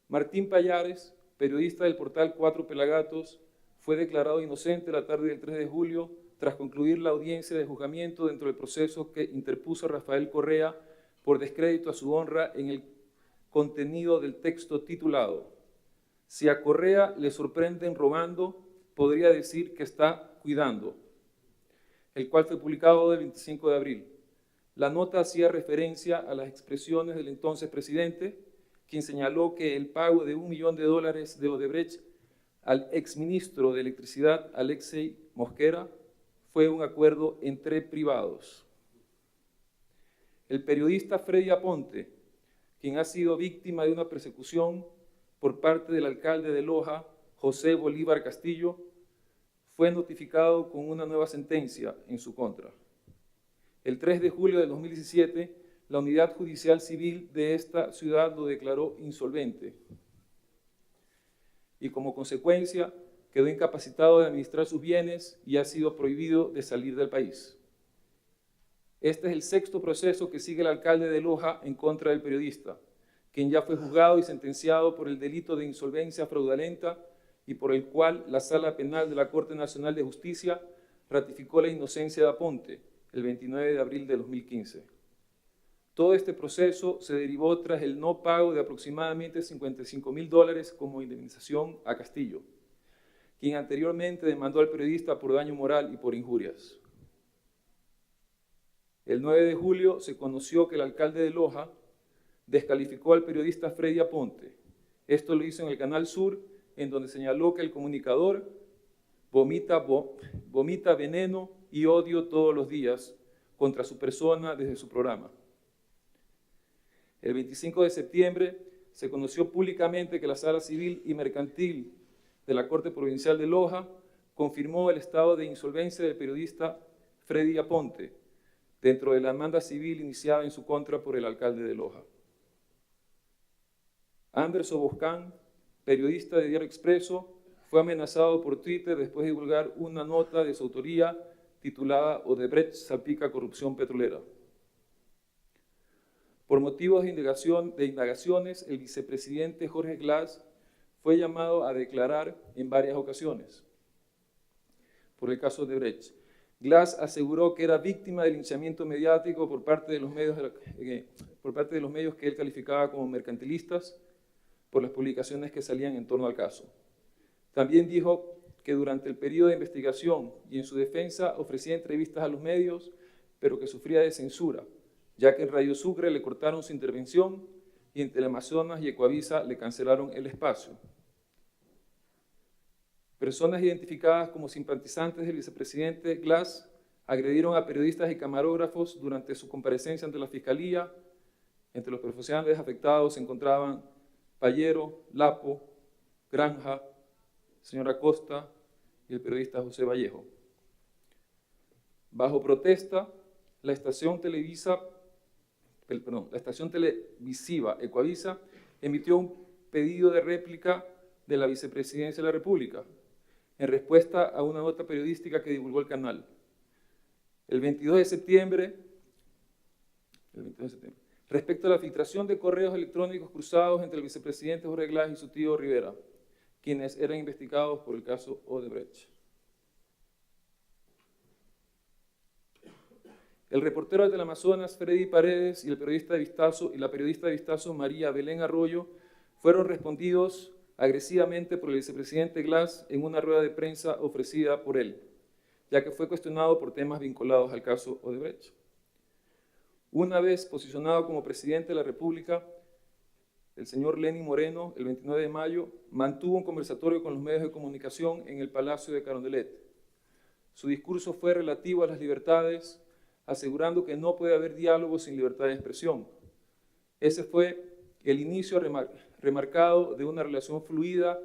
Martín Payares, periodista del portal Cuatro Pelagatos, fue declarado inocente la tarde del 3 de julio tras concluir la audiencia de juzgamiento dentro del proceso que interpuso Rafael Correa por descrédito a su honra en el contenido del texto titulado «Si a Correa le sorprenden robando, podría decir que está cuidando», el cual fue publicado el 25 de abril. La nota hacía referencia a las expresiones del entonces presidente, quien señaló que el pago de $1 millón de Odebrecht al exministro de Electricidad, Alexei Mosquera, fue un acuerdo entre privados. El periodista Freddy Aponte, quien ha sido víctima de una persecución por parte del alcalde de Loja, José Bolívar Castillo, fue notificado con una nueva sentencia en su contra. El 3 de julio de 2017, la Unidad Judicial Civil de esta ciudad lo declaró insolvente y como consecuencia quedó incapacitado de administrar sus bienes y ha sido prohibido de salir del país. Este es el sexto proceso que sigue el alcalde de Loja en contra del periodista, quien ya fue juzgado y sentenciado por el delito de insolvencia fraudulenta y por el cual la Sala Penal de la Corte Nacional de Justicia ratificó la inocencia de Aponte el 29 de abril de 2015. Todo este proceso se derivó tras el no pago de aproximadamente $55.000 como indemnización a Castillo, quien anteriormente demandó al periodista por daño moral y por injurias. El 9 de julio se conoció que el alcalde de Loja descalificó al periodista Freddy Aponte. Esto lo hizo en el Canal Sur, en donde señaló que el comunicador vomita veneno y odio todos los días contra su persona desde su programa. El 25 de septiembre se conoció públicamente que la Sala Civil y Mercantil de la Corte Provincial de Loja confirmó el estado de insolvencia del periodista Freddy Aponte dentro de la demanda civil iniciada en su contra por el alcalde de Loja. Andrés Oboscán, periodista de Diario Expreso, fue amenazado por Twitter después de divulgar una nota de su autoría titulada Odebrecht salpica corrupción petrolera. Por motivos de indagaciones, el vicepresidente Jorge Glass fue llamado a declarar en varias ocasiones por el caso Odebrecht. Glass aseguró que era víctima del linchamiento mediático por parte de los medios que él calificaba como mercantilistas por las publicaciones que salían en torno al caso. También dijo que durante el periodo de investigación y en su defensa ofrecía entrevistas a los medios, pero que sufría de censura, ya que en Radio Sucre le cortaron su intervención y en Teleamazonas y Ecuavisa le cancelaron el espacio. Personas identificadas como simpatizantes del vicepresidente Glass agredieron a periodistas y camarógrafos durante su comparecencia ante la Fiscalía. Entre los profesionales afectados se encontraban Payero, Lapo, Granja, señora Costa y el periodista José Vallejo. Bajo protesta, la estación televisiva Ecuavisa emitió un pedido de réplica de la Vicepresidencia de la República en respuesta a una nota periodística que divulgó el canal. El 22 de septiembre, respecto a la filtración de correos electrónicos cruzados entre el vicepresidente Jorge Glass y su tío Rivera, quienes eran investigados por el caso Odebrecht. El reportero de Teleamazonas, Freddy Paredes, y la periodista de Vistazo, María Belén Arroyo, fueron respondidos agresivamente por el vicepresidente Glass en una rueda de prensa ofrecida por él, ya que fue cuestionado por temas vinculados al caso Odebrecht. Una vez posicionado como presidente de la República, el señor Lenín Moreno, el 29 de mayo, mantuvo un conversatorio con los medios de comunicación en el Palacio de Carondelet. Su discurso fue relativo a las libertades, asegurando que no puede haber diálogo sin libertad de expresión. Ese fue el inicio remarcado de una relación fluida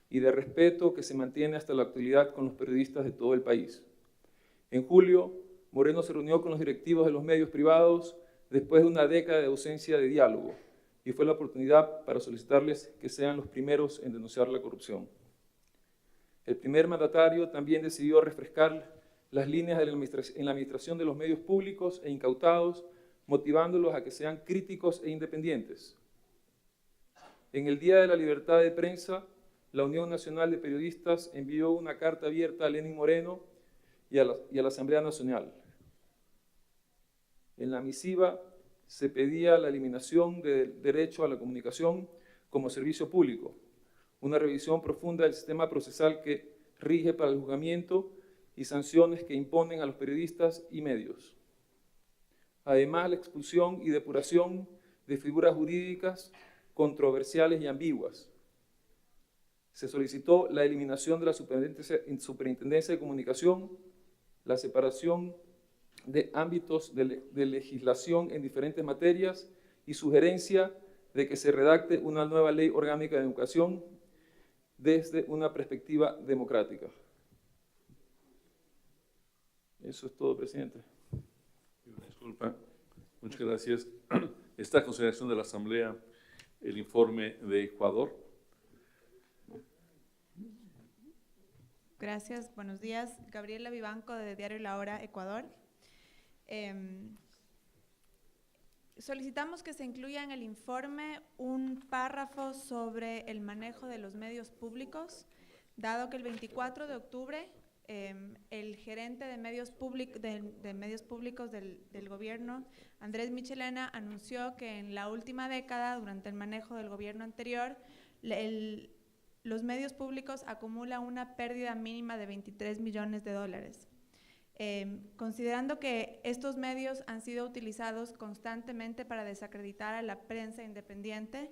y de respeto que se mantiene hasta la actualidad con los periodistas de todo el país. En julio, Moreno se reunió con los directivos de los medios privados después de una década de ausencia de diálogo y fue la oportunidad para solicitarles que sean los primeros en denunciar la corrupción. El primer mandatario también decidió refrescar las líneas en la administración de los medios públicos e incautados, motivándolos a que sean críticos e independientes. En el Día de la Libertad de Prensa, la Unión Nacional de Periodistas envió una carta abierta a Lenín Moreno y a la Asamblea Nacional. En la misiva se pedía la eliminación del derecho a la comunicación como servicio público, una revisión profunda del sistema procesal que rige para el juzgamiento y sanciones que imponen a los periodistas y medios. Además, la expulsión y depuración de figuras jurídicas controversiales y ambiguas. Se solicitó la eliminación de la Superintendencia de Comunicación, la separación de ámbitos de legislación en diferentes materias y sugerencia de que se redacte una nueva ley orgánica de educación desde una perspectiva democrática. Eso es todo, presidente. Disculpa. Muchas gracias. Está a consideración de la Asamblea el informe de Ecuador. Gracias, buenos días. Gabriela Vivanco, de Diario La Hora, Ecuador. Solicitamos que se incluya en el informe un párrafo sobre el manejo de los medios públicos. dado que el 24 de octubre el gerente de medios públicos del gobierno, Andrés Michelena, anunció que en la última década, durante el manejo del gobierno anterior, los medios públicos acumulan una pérdida mínima de 23 millones de dólares. Considerando que estos medios han sido utilizados constantemente para desacreditar a la prensa independiente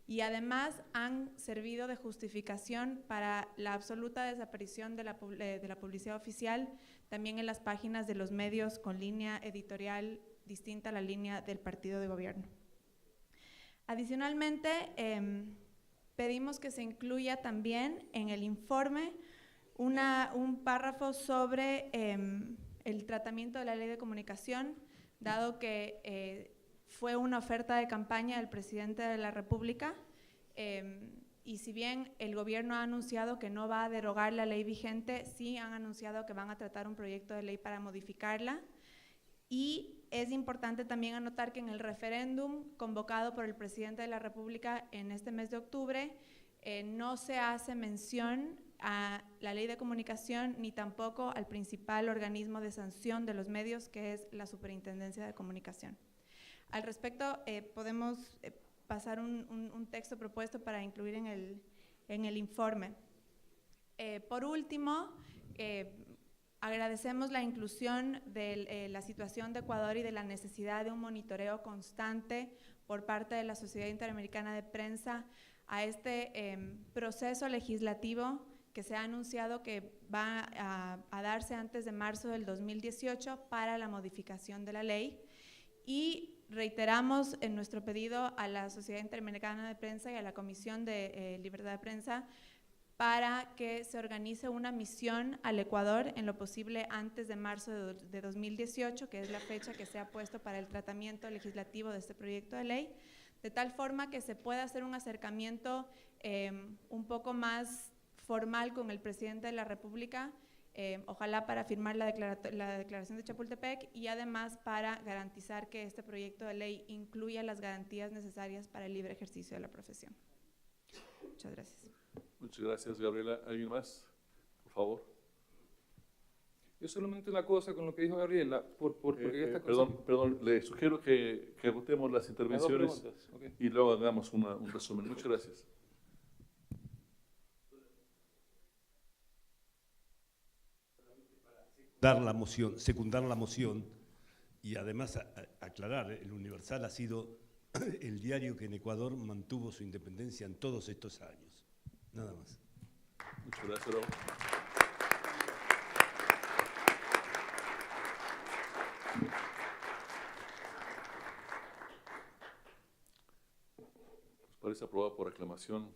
y además han servido de justificación para la absoluta desaparición de la publicidad oficial, también en las páginas de los medios con línea editorial distinta a la línea del partido de gobierno. Adicionalmente, pedimos que se incluya también en el informe un párrafo sobre el tratamiento de la ley de comunicación, dado que fue una oferta de campaña del presidente de la República y si bien el gobierno ha anunciado que no va a derogar la ley vigente, sí han anunciado que van a tratar un proyecto de ley para modificarla. Y es importante también anotar que en el referéndum convocado por el presidente de la República en este mes de octubre no se hace mención a la ley de comunicación ni tampoco al principal organismo de sanción de los medios, que es la Superintendencia de Comunicación. Al respecto, podemos pasar un texto propuesto para incluir en el informe. Por último, agradecemos la inclusión de la situación de Ecuador y de la necesidad de un monitoreo constante por parte de la Sociedad Interamericana de Prensa a este proceso legislativo que se ha anunciado que va a darse antes de marzo del 2018 para la modificación de la ley. Y reiteramos en nuestro pedido a la Sociedad Interamericana de Prensa y a la Comisión de Libertad de Prensa para que se organice una misión al Ecuador en lo posible antes de marzo de 2018, que es la fecha que se ha puesto para el tratamiento legislativo de este proyecto de ley, de tal forma que se pueda hacer un acercamiento un poco más formal con el presidente de la República, ojalá para firmar la declaración de Chapultepec y además para garantizar que este proyecto de ley incluya las garantías necesarias para el libre ejercicio de la profesión. Muchas gracias. Muchas gracias, Gabriela. ¿Alguien más? Por favor. Yo solamente una cosa con lo que dijo Gabriela, porque esta perdón, le sugiero que agotemos las intervenciones okay, y luego hagamos un resumen. Muchas gracias. Secundar la moción y además aclarar, el Universal ha sido el diario que en Ecuador mantuvo su independencia en todos estos años. Nada más. Muchas gracias, Raúl. Pues parece aprobado por aclamación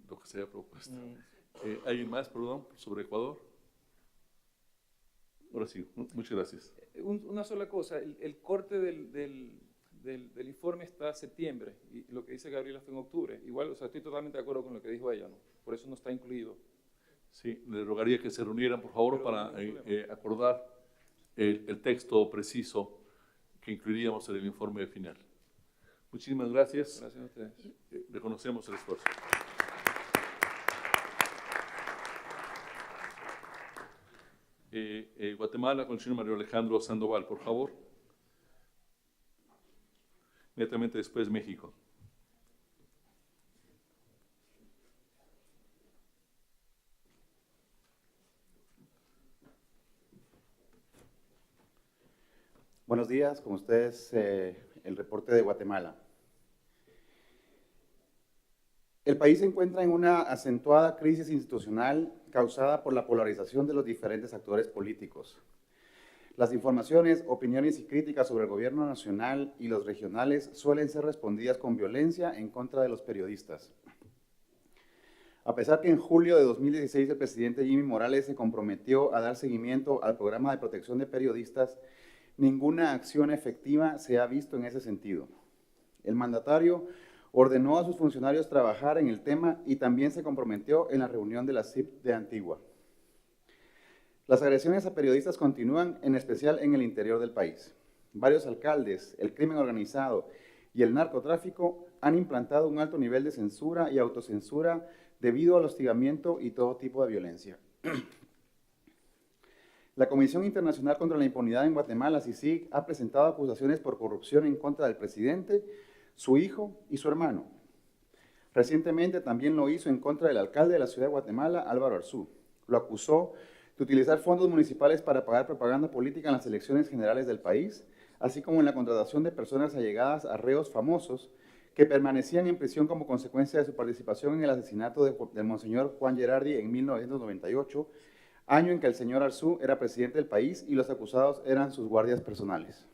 lo que se haya propuesto. ¿Alguien más, perdón, sobre Ecuador? Ahora sí, muchas gracias. Una sola cosa, el corte del informe está septiembre y lo que dice Gabriela está en octubre. Igual, o sea, estoy totalmente de acuerdo con lo que dijo ella, ¿no? Por eso no está incluido. Sí, le rogaría que se reunieran, por favor, para acordar el texto preciso que incluiríamos en el informe final. Muchísimas gracias. Gracias a ustedes. Reconocemos el esfuerzo. Guatemala, con el señor Mario Alejandro Sandoval, por favor. Inmediatamente después México. Buenos días, con ustedes el reporte de Guatemala. El país se encuentra en una acentuada crisis institucional causada por la polarización de los diferentes actores políticos. Las informaciones, opiniones y críticas sobre el gobierno nacional y los regionales suelen ser respondidas con violencia en contra de los periodistas. A pesar que en julio de 2016 el presidente Jimmy Morales se comprometió a dar seguimiento al programa de protección de periodistas, ninguna acción efectiva se ha visto en ese sentido. El mandatario ordenó a sus funcionarios trabajar en el tema y también se comprometió en la reunión de la CIP de Antigua. Las agresiones a periodistas continúan, en especial en el interior del país. Varios alcaldes, el crimen organizado y el narcotráfico han implantado un alto nivel de censura y autocensura debido al hostigamiento y todo tipo de violencia. La Comisión Internacional contra la Impunidad en Guatemala, CICIG, ha presentado acusaciones por corrupción en contra del presidente, su hijo y su hermano. Recientemente también lo hizo en contra del alcalde de la ciudad de Guatemala, Álvaro Arzú. Lo acusó de utilizar fondos municipales para pagar propaganda política en las elecciones generales del país, así como en la contratación de personas allegadas a reos famosos que permanecían en prisión como consecuencia de su participación en el asesinato del monseñor Juan Gerardi en 1998, año en que el señor Arzú era presidente del país y los acusados eran sus guardias personales.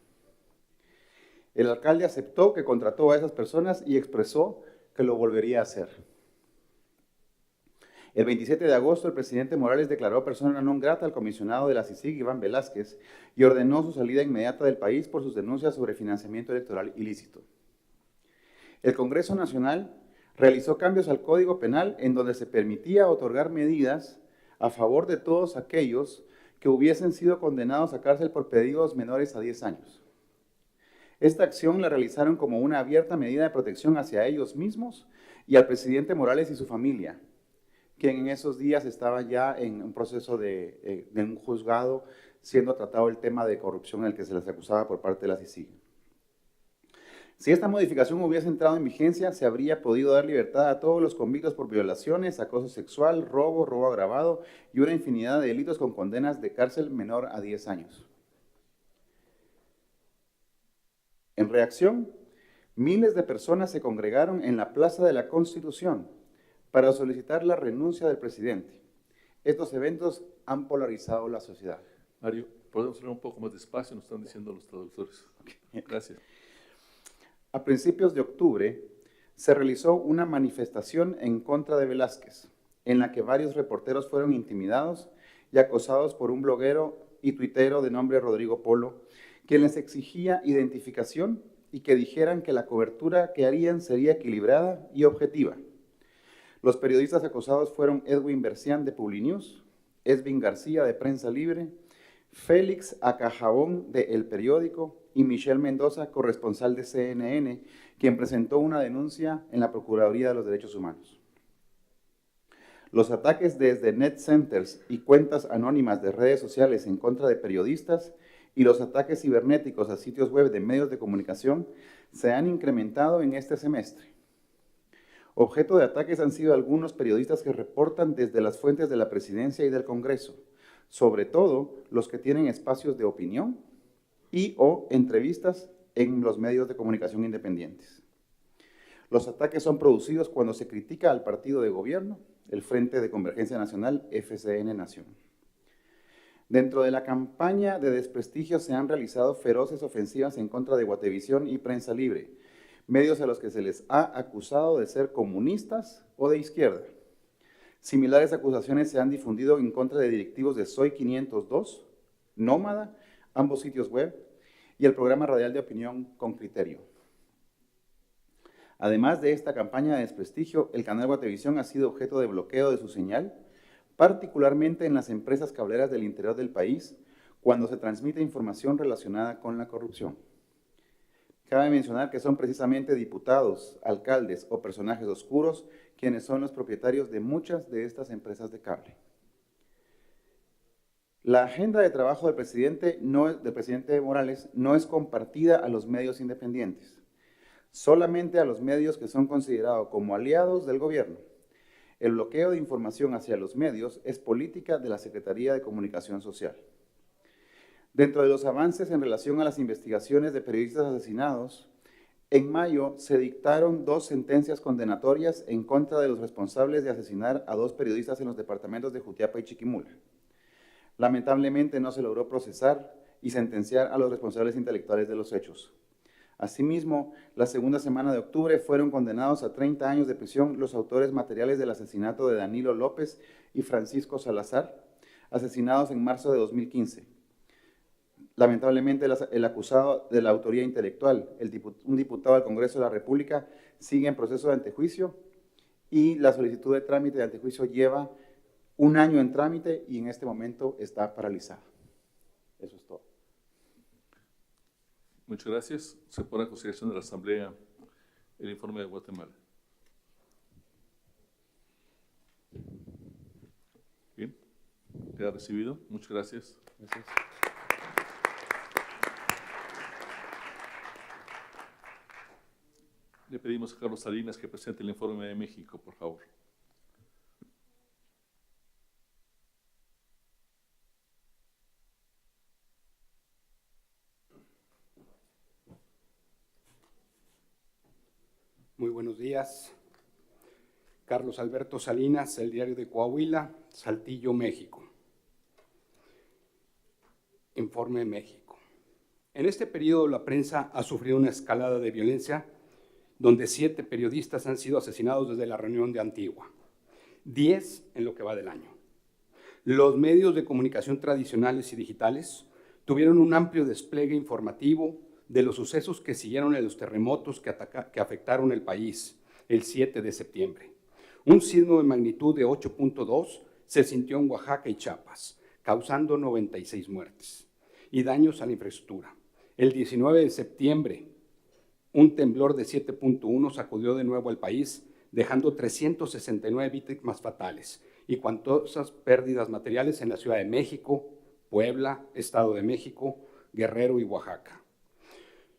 El alcalde aceptó que contrató a esas personas y expresó que lo volvería a hacer. El 27 de agosto, el presidente Morales declaró persona non grata al comisionado de la CICIG, Iván Velázquez, y ordenó su salida inmediata del país por sus denuncias sobre financiamiento electoral ilícito. El Congreso Nacional realizó cambios al Código Penal en donde se permitía otorgar medidas a favor de todos aquellos que hubiesen sido condenados a cárcel por pedidos menores a 10 años. Esta acción la realizaron como una abierta medida de protección hacia ellos mismos y al presidente Morales y su familia, quien en esos días estaba ya en un proceso de un juzgado siendo tratado el tema de corrupción en el que se les acusaba por parte de la CICIG. Si esta modificación hubiese entrado en vigencia, se habría podido dar libertad a todos los convictos por violaciones, acoso sexual, robo agravado y una infinidad de delitos con condenas de cárcel menor a 10 años. En reacción, miles de personas se congregaron en la Plaza de la Constitución para solicitar la renuncia del presidente. Estos eventos han polarizado la sociedad. Mario, ¿podemos hablar un poco más despacio? Nos están diciendo los traductores. Gracias. A principios de octubre se realizó una manifestación en contra de Velázquez, en la que varios reporteros fueron intimidados y acosados por un bloguero y tuitero de nombre Rodrigo Polo, quien les exigía identificación y que dijeran que la cobertura que harían sería equilibrada y objetiva. Los periodistas acosados fueron Edwin Bercián de Publinews, Esvin García de Prensa Libre, Félix Acajabón de El Periódico y Michelle Mendoza, corresponsal de CNN, quien presentó una denuncia en la Procuraduría de los Derechos Humanos. Los ataques desde net centers y cuentas anónimas de redes sociales en contra de periodistas y los ataques cibernéticos a sitios web de medios de comunicación se han incrementado en este semestre. Objeto de ataques han sido algunos periodistas que reportan desde las fuentes de la Presidencia y del Congreso, sobre todo los que tienen espacios de opinión y o entrevistas en los medios de comunicación independientes. Los ataques son producidos cuando se critica al partido de gobierno, el Frente de Convergencia Nacional, FCN Nación. Dentro de la campaña de desprestigio se han realizado feroces ofensivas en contra de Guatevisión y Prensa Libre, medios a los que se les ha acusado de ser comunistas o de izquierda. Similares acusaciones se han difundido en contra de directivos de Soy 502, Nómada, ambos sitios web, y el programa radial de opinión Con Criterio. Además de esta campaña de desprestigio, el canal Guatevisión ha sido objeto de bloqueo de su señal, particularmente en las empresas cableras del interior del país, cuando se transmite información relacionada con la corrupción. Cabe mencionar que son precisamente diputados, alcaldes o personajes oscuros quienes son los propietarios de muchas de estas empresas de cable. La agenda de trabajo del presidente Morales no es compartida a los medios independientes, solamente a los medios que son considerados como aliados del gobierno. El bloqueo de información hacia los medios es política de la Secretaría de Comunicación Social. Dentro de los avances en relación a las investigaciones de periodistas asesinados, en mayo se dictaron 2 sentencias condenatorias en contra de los responsables de asesinar a 2 periodistas en los departamentos de Jutiapa y Chiquimula. Lamentablemente no se logró procesar y sentenciar a los responsables intelectuales de los hechos. Asimismo, la segunda semana de octubre fueron condenados a 30 años de prisión los autores materiales del asesinato de Danilo López y Francisco Salazar, asesinados en marzo de 2015. Lamentablemente, el acusado de la autoría intelectual, un diputado del Congreso de la República, sigue en proceso de antejuicio y la solicitud de trámite de antejuicio lleva 1 año en trámite y en este momento está paralizada. Eso es todo. Muchas gracias. Se pone a consideración de la Asamblea el informe de Guatemala. queda recibido. Muchas gracias. Gracias. Le pedimos a Carlos Salinas que presente el informe de México, por favor. Muy buenos días. Carlos Alberto Salinas, El Diario de Coahuila, Saltillo, México. Informe de México. En este periodo la prensa ha sufrido una escalada de violencia donde 7 periodistas han sido asesinados desde la reunión de Antigua, 10 en lo que va del año. Los medios de comunicación tradicionales y digitales tuvieron un amplio despliegue informativo de los sucesos que siguieron en los terremotos que afectaron el país el 7 de septiembre. Un sismo de magnitud de 8.2 se sintió en Oaxaca y Chiapas, causando 96 muertes y daños a la infraestructura. El 19 de septiembre, un temblor de 7.1 sacudió de nuevo al país, dejando 369 víctimas fatales y cuantiosas pérdidas materiales en la Ciudad de México, Puebla, Estado de México, Guerrero y Oaxaca.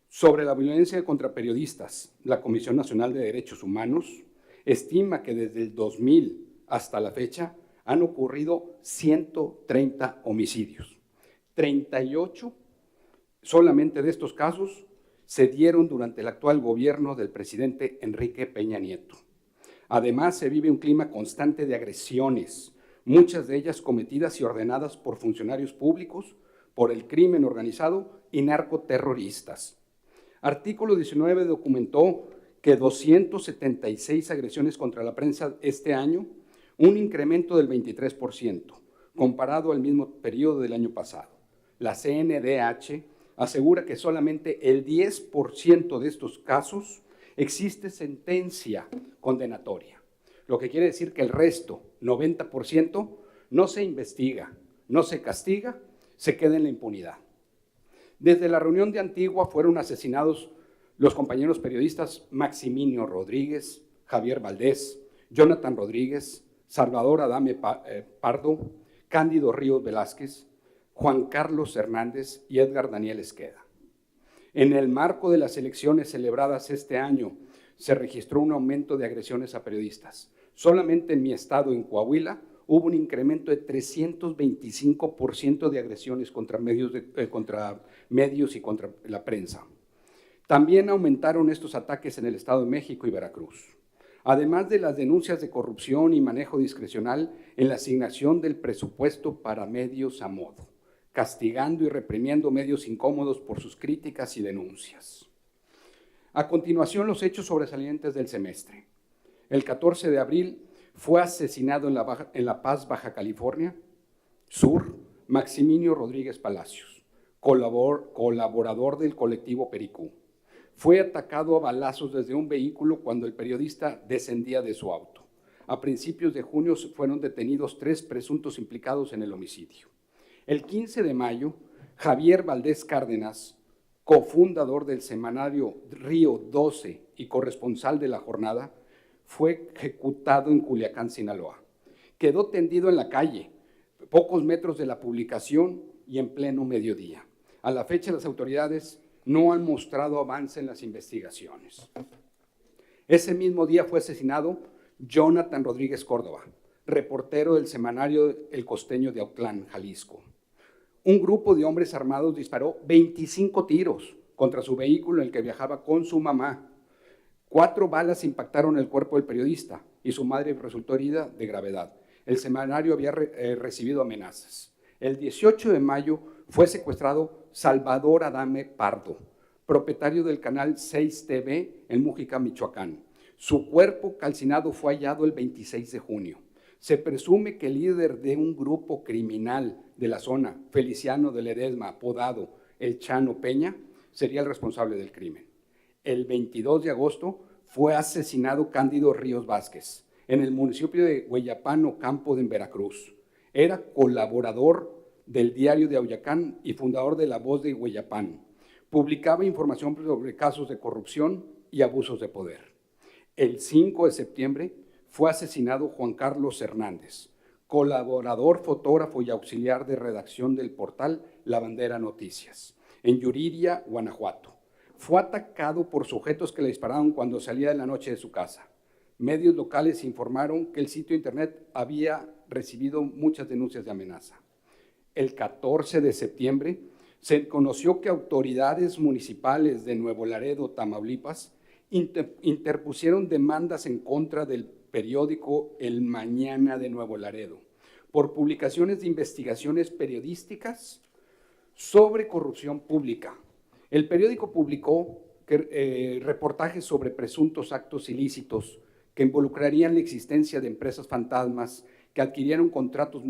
Sobre la violencia contra periodistas, la Comisión Nacional de Derechos Humanos estima que desde el 2000 hasta la fecha han ocurrido 130 homicidios. 38 solamente de estos casos se dieron durante el actual gobierno del presidente Enrique Peña Nieto. Además, se vive un clima constante de agresiones, muchas de ellas cometidas y ordenadas por funcionarios públicos, por el crimen organizado y narcoterroristas. Artículo 19 documentó que 276 agresiones contra la prensa este año, un incremento del 23%, comparado al mismo periodo del año pasado. La CNDH asegura que solamente el 10% de estos casos existe sentencia condenatoria, lo que quiere decir que el resto, 90%, no se investiga, no se castiga, se queda en la impunidad. Desde la reunión de Antigua fueron asesinados los compañeros periodistas Maximino Rodríguez, Javier Valdés, Jonathan Rodríguez, Salvador Adame Pardo, Cándido Ríos Velázquez, Juan Carlos Hernández y Edgar Daniel Esqueda. En el marco de las elecciones celebradas este año, se registró un aumento de agresiones a periodistas. Solamente en mi estado, en Coahuila, hubo un incremento de 325% de agresiones contra medios y contra la prensa. También aumentaron estos ataques en el Estado de México y Veracruz. Además de las denuncias de corrupción y manejo discrecional en la asignación del presupuesto para medios a modo, castigando y reprimiendo medios incómodos por sus críticas y denuncias. A continuación, los hechos sobresalientes del semestre. El 14 de abril fue asesinado en La Paz, Baja California Sur, Maximino Rodríguez Palacios, colaborador del colectivo Pericú. Fue atacado a balazos desde un vehículo cuando el periodista descendía de su auto. A principios de junio fueron detenidos 3 presuntos implicados en el homicidio. El 15 de mayo, Javier Valdés Cárdenas, cofundador del semanario Río 12 y corresponsal de La Jornada, fue ejecutado en Culiacán, Sinaloa. Quedó tendido en la calle, pocos metros de la publicación y en pleno mediodía. A la fecha, las autoridades no han mostrado avance en las investigaciones. Ese mismo día fue asesinado Jonathan Rodríguez Córdoba, reportero del semanario El Costeño de Autlán, Jalisco. Un grupo de hombres armados disparó 25 tiros contra su vehículo en el que viajaba con su mamá. 4 balas impactaron el cuerpo del periodista y su madre resultó herida de gravedad. El semanario había recibido amenazas. El 18 de mayo fue secuestrado Salvador Adame Pardo, propietario del canal 6 TV en Mújica, Michoacán. Su cuerpo calcinado fue hallado el 26 de junio. Se presume que el líder de un grupo criminal de la zona, Feliciano de Ledesma, apodado El Chano Peña, sería el responsable del crimen. El 22 de agosto fue asesinado Cándido Ríos Vázquez en el municipio de Hueyapán, Ocampo, en Veracruz. Era colaborador del Diario de Auyacán y fundador de La Voz de Hueyapán. Publicaba información sobre casos de corrupción y abusos de poder. El 5 de septiembre fue asesinado Juan Carlos Hernández, colaborador, fotógrafo y auxiliar de redacción del portal La Bandera Noticias, en Yuriria, Guanajuato. Fue atacado por sujetos que le dispararon cuando salía de la noche de su casa. Medios locales informaron que el sitio internet había recibido muchas denuncias de amenaza. El 14 de septiembre se conoció que autoridades municipales de Nuevo Laredo, Tamaulipas, interpusieron demandas en contra del periódico El Mañana de Nuevo Laredo por publicaciones de investigaciones periodísticas sobre corrupción pública. El periódico publicó reportajes sobre presuntos actos ilícitos que involucrarían la existencia de empresas fantasmas que adquirieron contratos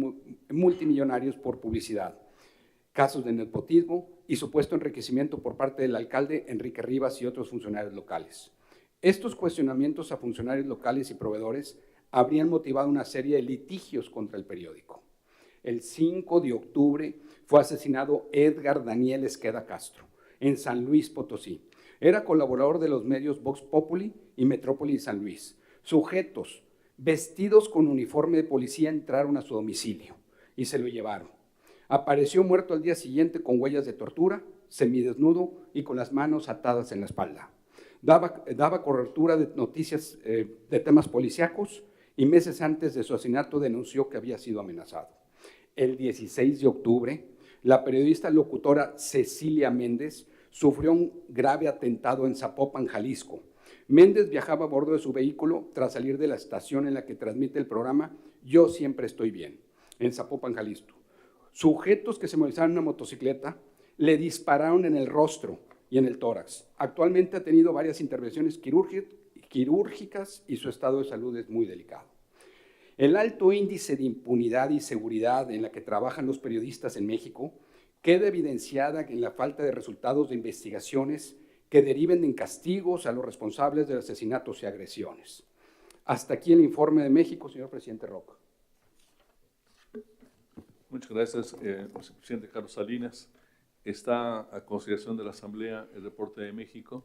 multimillonarios por publicidad, casos de nepotismo y supuesto enriquecimiento por parte del alcalde Enrique Rivas y otros funcionarios locales. Estos cuestionamientos a funcionarios locales y proveedores habrían motivado una serie de litigios contra el periódico. El 5 de octubre fue asesinado Edgar Daniel Esqueda Castro, en San Luis Potosí. Era colaborador de los medios Vox Populi y Metrópoli San Luis. Sujetos vestidos con uniforme de policía entraron a su domicilio y se lo llevaron. Apareció muerto al día siguiente con huellas de tortura, semidesnudo y con las manos atadas en la espalda. Daba cobertura de noticias de temas policíacos y meses antes de su asesinato denunció que había sido amenazado. El 16 de octubre, la periodista locutora Cecilia Méndez sufrió un grave atentado en Zapopan, Jalisco. Méndez viajaba a bordo de su vehículo tras salir de la estación en la que transmite el programa Yo Siempre Estoy Bien, en Zapopan, Jalisco. Sujetos que se movilizaron en una motocicleta le dispararon en el rostro y en el tórax. Actualmente ha tenido varias intervenciones quirúrgicas y su estado de salud es muy delicado. El alto índice de impunidad y seguridad en la que trabajan los periodistas en México queda evidenciada en la falta de resultados de investigaciones que deriven en castigos a los responsables de asesinatos y agresiones. Hasta aquí el informe de México, señor presidente Roca. Muchas gracias, presidente Carlos Salinas. Está a consideración de la Asamblea el reporte de México.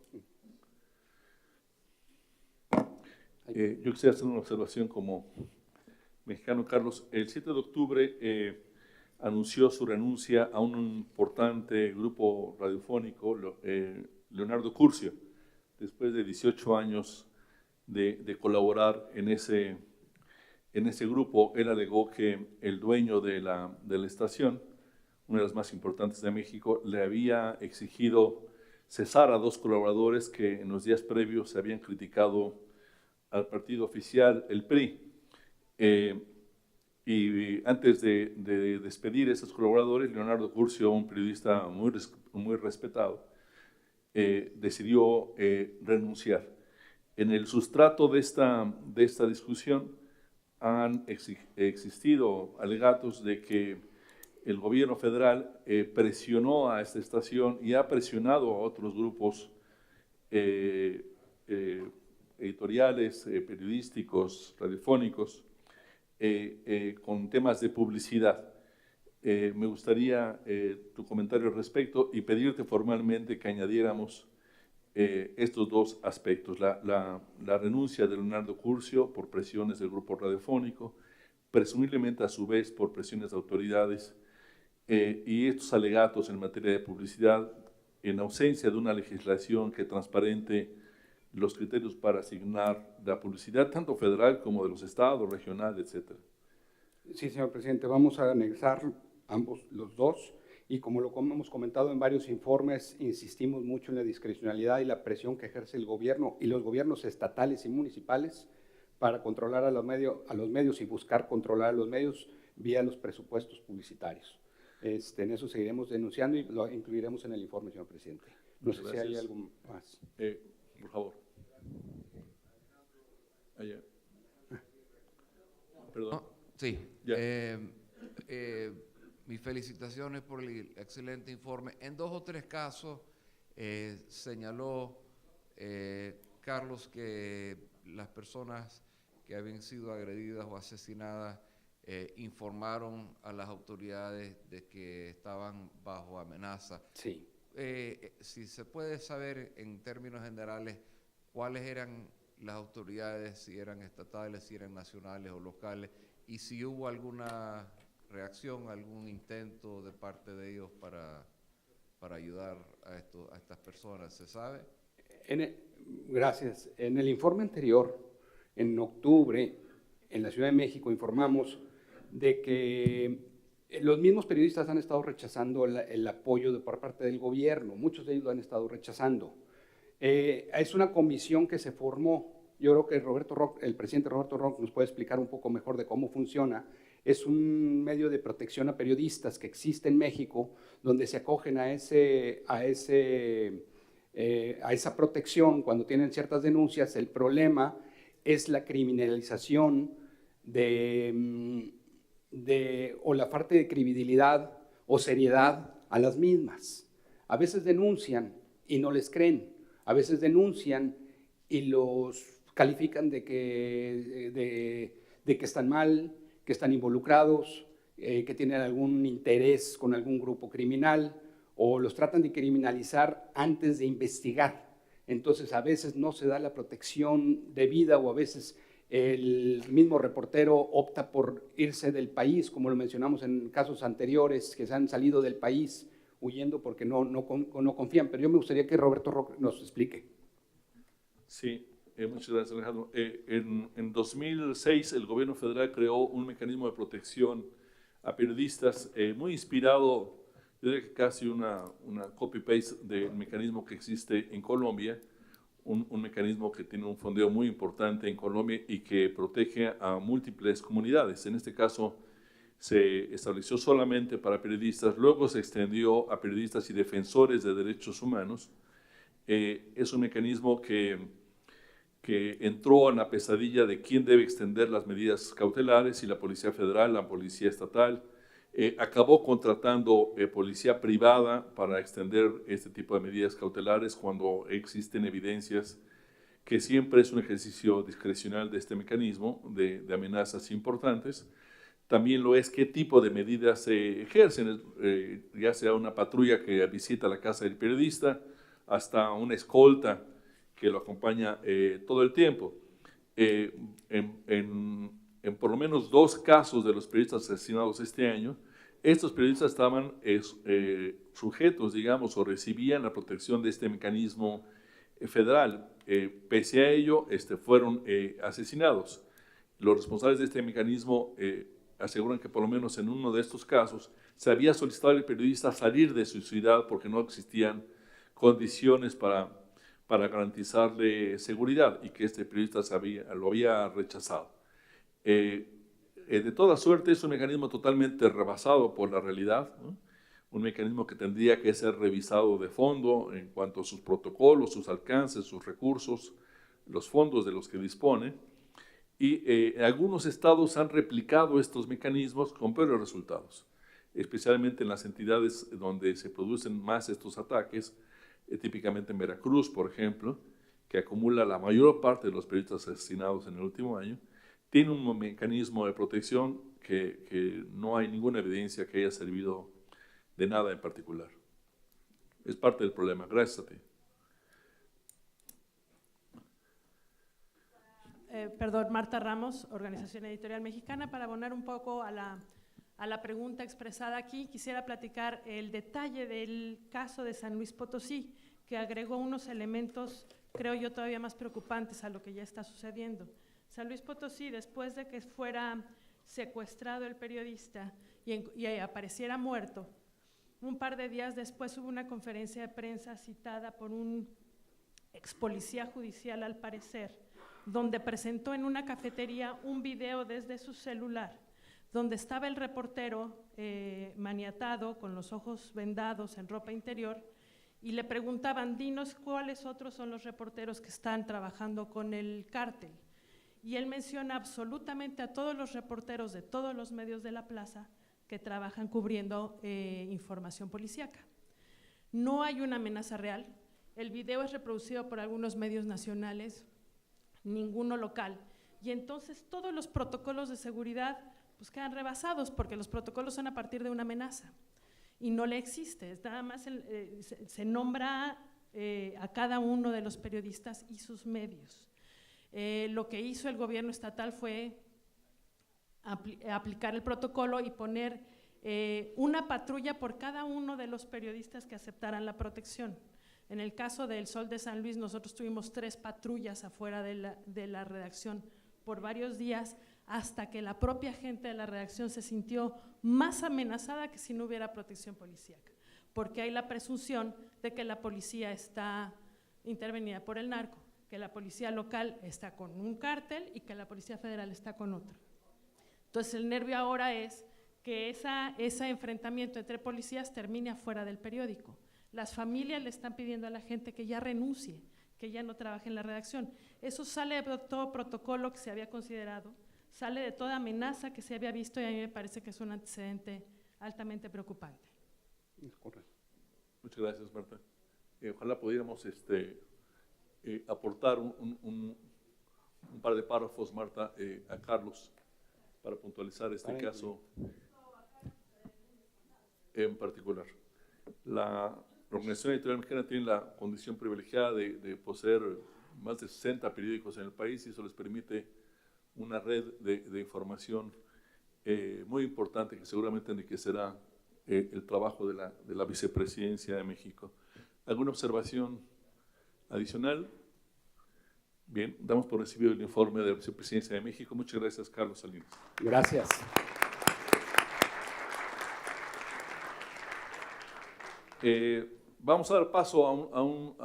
Yo quisiera hacer una observación como mexicano. Carlos, el 7 de octubre anunció su renuncia a un importante grupo radiofónico, Leonardo Curcio, después de 18 años de colaborar en ese grupo. Él alegó que el dueño de la estación, una de las más importantes de México, le había exigido cesar a 2 colaboradores que en los días previos se habían criticado al partido oficial, el PRI. Y antes de despedir a esos colaboradores, Leonardo Curcio, un periodista muy respetado, decidió renunciar. En el sustrato de esta discusión han existido alegatos de que el gobierno federal presionó a esta estación y ha presionado a otros grupos editoriales, periodísticos, radiofónicos, con temas de publicidad. Me gustaría tu comentario al respecto y pedirte formalmente que añadiéramos estos 2 aspectos, la renuncia de Leonardo Curcio por presiones del grupo radiofónico, presumiblemente a su vez por presiones de autoridades, y estos alegatos en materia de publicidad en ausencia de una legislación que transparente los criterios para asignar la publicidad, tanto federal como de los estados, regional, etc. Sí, señor presidente, vamos a anexar los dos, y como lo hemos comentado en varios informes, insistimos mucho en la discrecionalidad y la presión que ejerce el gobierno y los gobiernos estatales y municipales para controlar a los medios y buscar controlar a los medios vía los presupuestos publicitarios. En eso seguiremos denunciando y lo incluiremos en el informe, señor presidente. No sé si hay algo más. Por favor. Allá. Perdón. Sí. Mis felicitaciones por el excelente informe. En 2 o 3 casos señaló Carlos que las personas que habían sido agredidas o asesinadas informaron a las autoridades de que estaban bajo amenaza. Sí. Si se puede saber en términos generales cuáles eran las autoridades, si eran estatales, si eran nacionales o locales, y si hubo alguna reacción, algún intento de parte de ellos para ayudar a estas personas, ¿se sabe? Gracias. En el informe anterior, en octubre, en la Ciudad de México, informamos de que los mismos periodistas han estado rechazando el apoyo por parte del gobierno. Muchos de ellos lo han estado rechazando. Es una comisión que se formó. Yo creo que el presidente Roberto Roch nos puede explicar un poco mejor de cómo funciona. Es un medio de protección a periodistas que existe en México, donde se acogen a esa protección cuando tienen ciertas denuncias. El problema es la criminalización o la falta de credibilidad o seriedad a las mismas. A veces denuncian y no les creen. A veces denuncian y los califican de que están mal, que están involucrados, que tienen algún interés con algún grupo criminal, o los tratan de criminalizar antes de investigar. Entonces, a veces no se da la protección debida, o a veces el mismo reportero opta por irse del país, como lo mencionamos en casos anteriores, que se han salido del país huyendo porque no confían. Pero yo me gustaría que Roberto Roch nos explique. Sí, muchas gracias, Alejandro. En 2006 el gobierno federal creó un mecanismo de protección a periodistas muy inspirado, yo diría que casi una copy-paste del mecanismo que existe en Colombia, un mecanismo que tiene un fondeo muy importante en Colombia y que protege a múltiples comunidades. En este caso se estableció solamente para periodistas, luego se extendió a periodistas y defensores de derechos humanos. Es un mecanismo que entró en la pesadilla de quién debe extender las medidas cautelares, si la Policía Federal, la Policía Estatal. Acabó contratando policía privada para extender este tipo de medidas cautelares cuando existen evidencias que siempre es un ejercicio discrecional de este mecanismo de amenazas importantes. También lo es qué tipo de medidas se ejercen, ya sea una patrulla que visita la casa del periodista, hasta una escolta que lo acompaña todo el tiempo. En por lo menos 2 casos de los periodistas asesinados este año, estos periodistas estaban sujetos, digamos, o recibían la protección de este mecanismo federal. Pese a ello, fueron asesinados. Los responsables de este mecanismo aseguran que por lo menos en uno de estos casos se había solicitado al periodista salir de su ciudad porque no existían condiciones para garantizarle seguridad y que este periodista lo había rechazado. De toda suerte es un mecanismo totalmente rebasado por la realidad, ¿no? Un mecanismo que tendría que ser revisado de fondo en cuanto a sus protocolos, sus alcances, sus recursos, los fondos de los que dispone. Y algunos estados han replicado estos mecanismos con peores resultados, especialmente en las entidades donde se producen más estos ataques, típicamente en Veracruz, por ejemplo, que acumula la mayor parte de los periodistas asesinados en el último año. Tiene un mecanismo de protección que no hay ninguna evidencia que haya servido de nada en particular. Es parte del problema. Gracias a ti. Perdón, Marta Ramos, Organización Editorial Mexicana. Para abonar un poco a la pregunta expresada aquí, quisiera platicar el detalle del caso de San Luis Potosí, que agregó unos elementos, creo yo, todavía más preocupantes a lo que ya está sucediendo. San Luis Potosí, después de que fuera secuestrado el periodista y apareciera muerto, un par de días después hubo una conferencia de prensa citada por un ex policía judicial, al parecer, donde presentó en una cafetería un video desde su celular, donde estaba el reportero maniatado, con los ojos vendados, en ropa interior, y le preguntaban: dinos cuáles otros son los reporteros que están trabajando con el cártel. Y él menciona absolutamente a todos los reporteros de todos los medios de la plaza que trabajan cubriendo información policíaca. No hay una amenaza real. El video es reproducido por algunos medios nacionales, ninguno local. Y entonces todos los protocolos de seguridad pues quedan rebasados, porque los protocolos son a partir de una amenaza y no le existe. Nada más se nombra a cada uno de los periodistas y sus medios. Lo que hizo el gobierno estatal fue aplicar el protocolo y poner una patrulla por cada uno de los periodistas que aceptaran la protección. En el caso del Sol de San Luis, nosotros tuvimos 3 patrullas afuera de la redacción por varios días, hasta que la propia gente de la redacción se sintió más amenazada que si no hubiera protección policíaca, porque hay la presunción de que la policía está intervenida por el narco, que la policía local está con un cártel y que la policía federal está con otro. Entonces el nervio ahora es que ese enfrentamiento entre policías termine afuera del periódico. Las familias le están pidiendo a la gente que ya renuncie, que ya no trabaje en la redacción. Eso sale de todo protocolo que se había considerado, sale de toda amenaza que se había visto, y a mí me parece que es un antecedente altamente preocupante. Muchas gracias, Marta. Ojalá pudiéramos aportar un par de párrafos, Marta, a Carlos, para puntualizar este caso en particular. La Organización Editorial Mexicana tiene la condición privilegiada de poseer más de 60 periódicos en el país, y eso les permite una red de información muy importante que seguramente enriquecerá el trabajo de la Vicepresidencia de México. ¿Alguna observación adicional? Bien, damos por recibido el informe de la Vicepresidencia de México. Muchas gracias, Carlos Salinas. Gracias. Vamos a dar paso a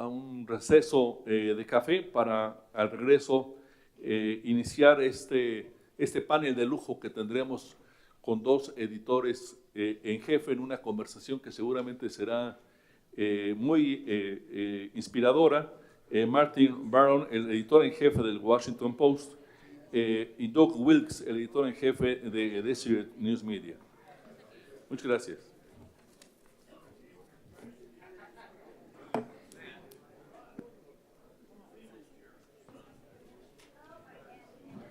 un receso de café para, al regreso, iniciar este panel de lujo que tendremos con 2 editores en jefe en una conversación que seguramente será muy inspiradora. Martin Baron, el editor en jefe del Washington Post, y Doug Wilkes, el editor en jefe de Deseret News Media. Muchas gracias.